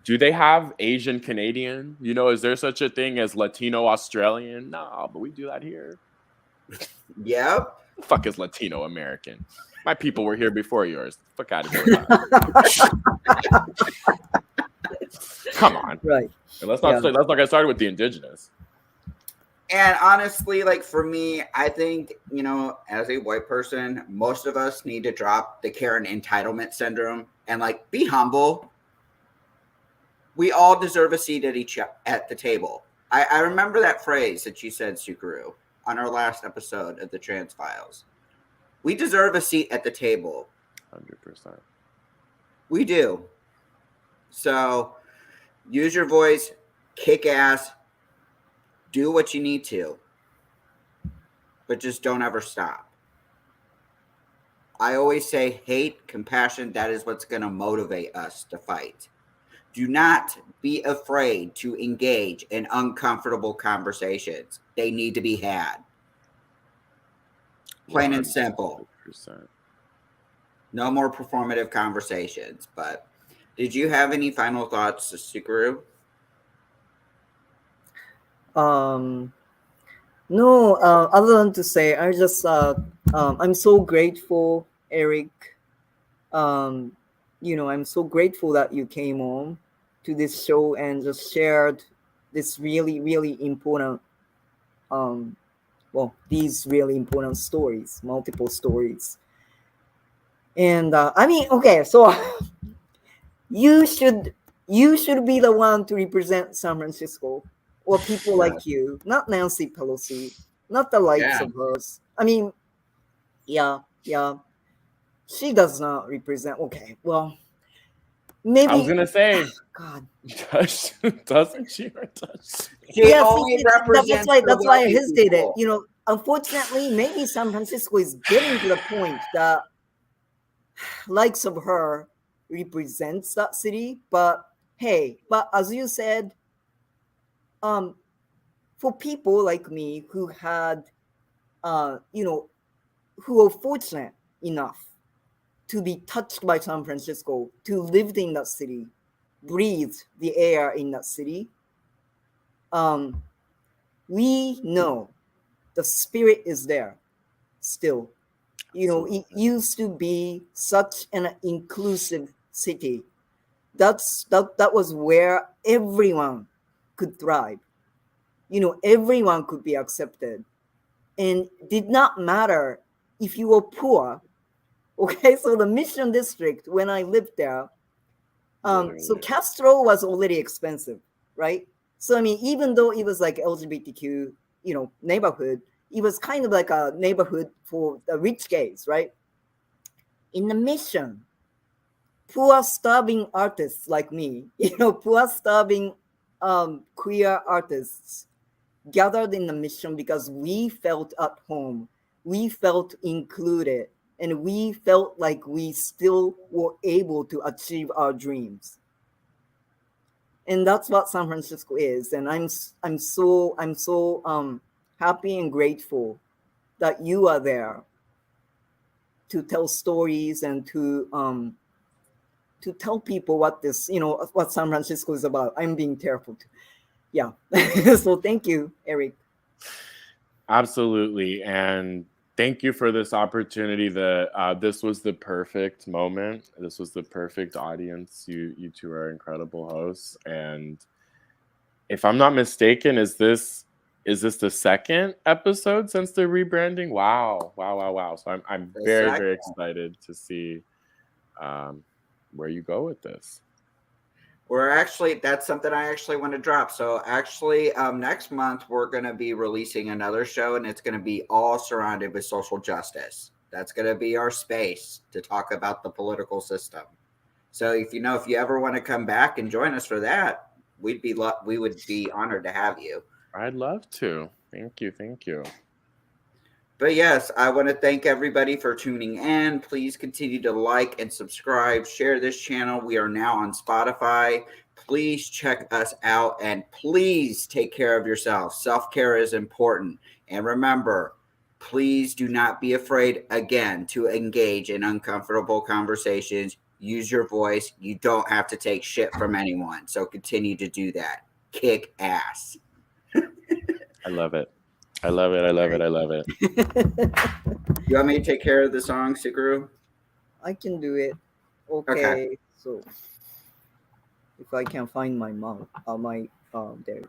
do they have Asian Canadian? Is there such a thing as Latino Australian? No, but we do that here. Yep. The fuck is Latino American? My people were here before yours. Fuck out of here. Come on. Right. And let's not get started with the indigenous. And honestly, like for me, I think, as a white person, most of us need to drop the Karen entitlement syndrome and like be humble. We all deserve a seat at the table. I remember that phrase that you said, Sukaru, on our last episode of the Trans Files. We deserve a seat at the table. 100%. We do. So use your voice, kick ass, do what you need to, but just don't ever stop. I always say hate, compassion, that is what's going to motivate us to fight. Do not be afraid to engage in uncomfortable conversations. They need to be had. Plain and simple. 100%. No more performative conversations. But did you have any final thoughts, Sukaru? No, other than to say, I'm so grateful, Eric. I'm so grateful that you came on to this show and just shared this really, really important, these really important stories, multiple stories. And okay, so you should be the one to represent San Francisco, or people like you, not Nancy Pelosi, not the likes of hers. I mean, yeah, she does not represent. Okay, well, maybe I was gonna say, God. doesn't she or does she? She Yeah, only represents that's the why I wealthy hesitated. people. Unfortunately, maybe San Francisco is getting to the point that likes of her represents that city. But hey, but as you said, um, for people like me who had, uh, you know, who were fortunate enough to be touched by San Francisco, to live in that city, breathe the air in that city, we know the spirit is there still. It used to be such an inclusive city. That was where everyone could thrive. Everyone could be accepted, and did not matter if you were poor. Okay, so the Mission District, when I lived there, so Castro was already expensive, right? So I mean, even though it was like LGBTQ, neighborhood, it was kind of like a neighborhood for the rich gays, right? In the Mission, poor starving artists like me, poor starving queer artists gathered in the Mission because we felt at home, we felt included, and we felt like we still were able to achieve our dreams. And that's what San Francisco is. And I'm so happy and grateful that you are there to tell stories and to tell people what what San Francisco is about. I'm being careful. Yeah. So thank you, Eric. Absolutely. And thank you for this opportunity. This was the perfect moment. This was the perfect audience. You two are incredible hosts. And if I'm not mistaken, is this the second episode since the rebranding? Wow. So I'm very, very excited to see where you go with this. That's something I actually want to drop. So actually, next month we're going to be releasing another show, and it's going to be all surrounded with social justice. That's going to be our space to talk about the political system. So if you ever want to come back and join us for that, we would be honored to have you. I'd love to. Thank you. But yes, I want to thank everybody for tuning in. Please continue to like and subscribe, share this channel. We are now on Spotify. Please check us out, and please take care of yourself. Self-care is important. And remember, please do not be afraid, again, to engage in uncomfortable conversations. Use your voice. You don't have to take shit from anyone. So continue to do that. Kick ass. I love it. I love it. You want me to take care of the song, Suguru? I can do it. Okay. So if I can find my mouth, there.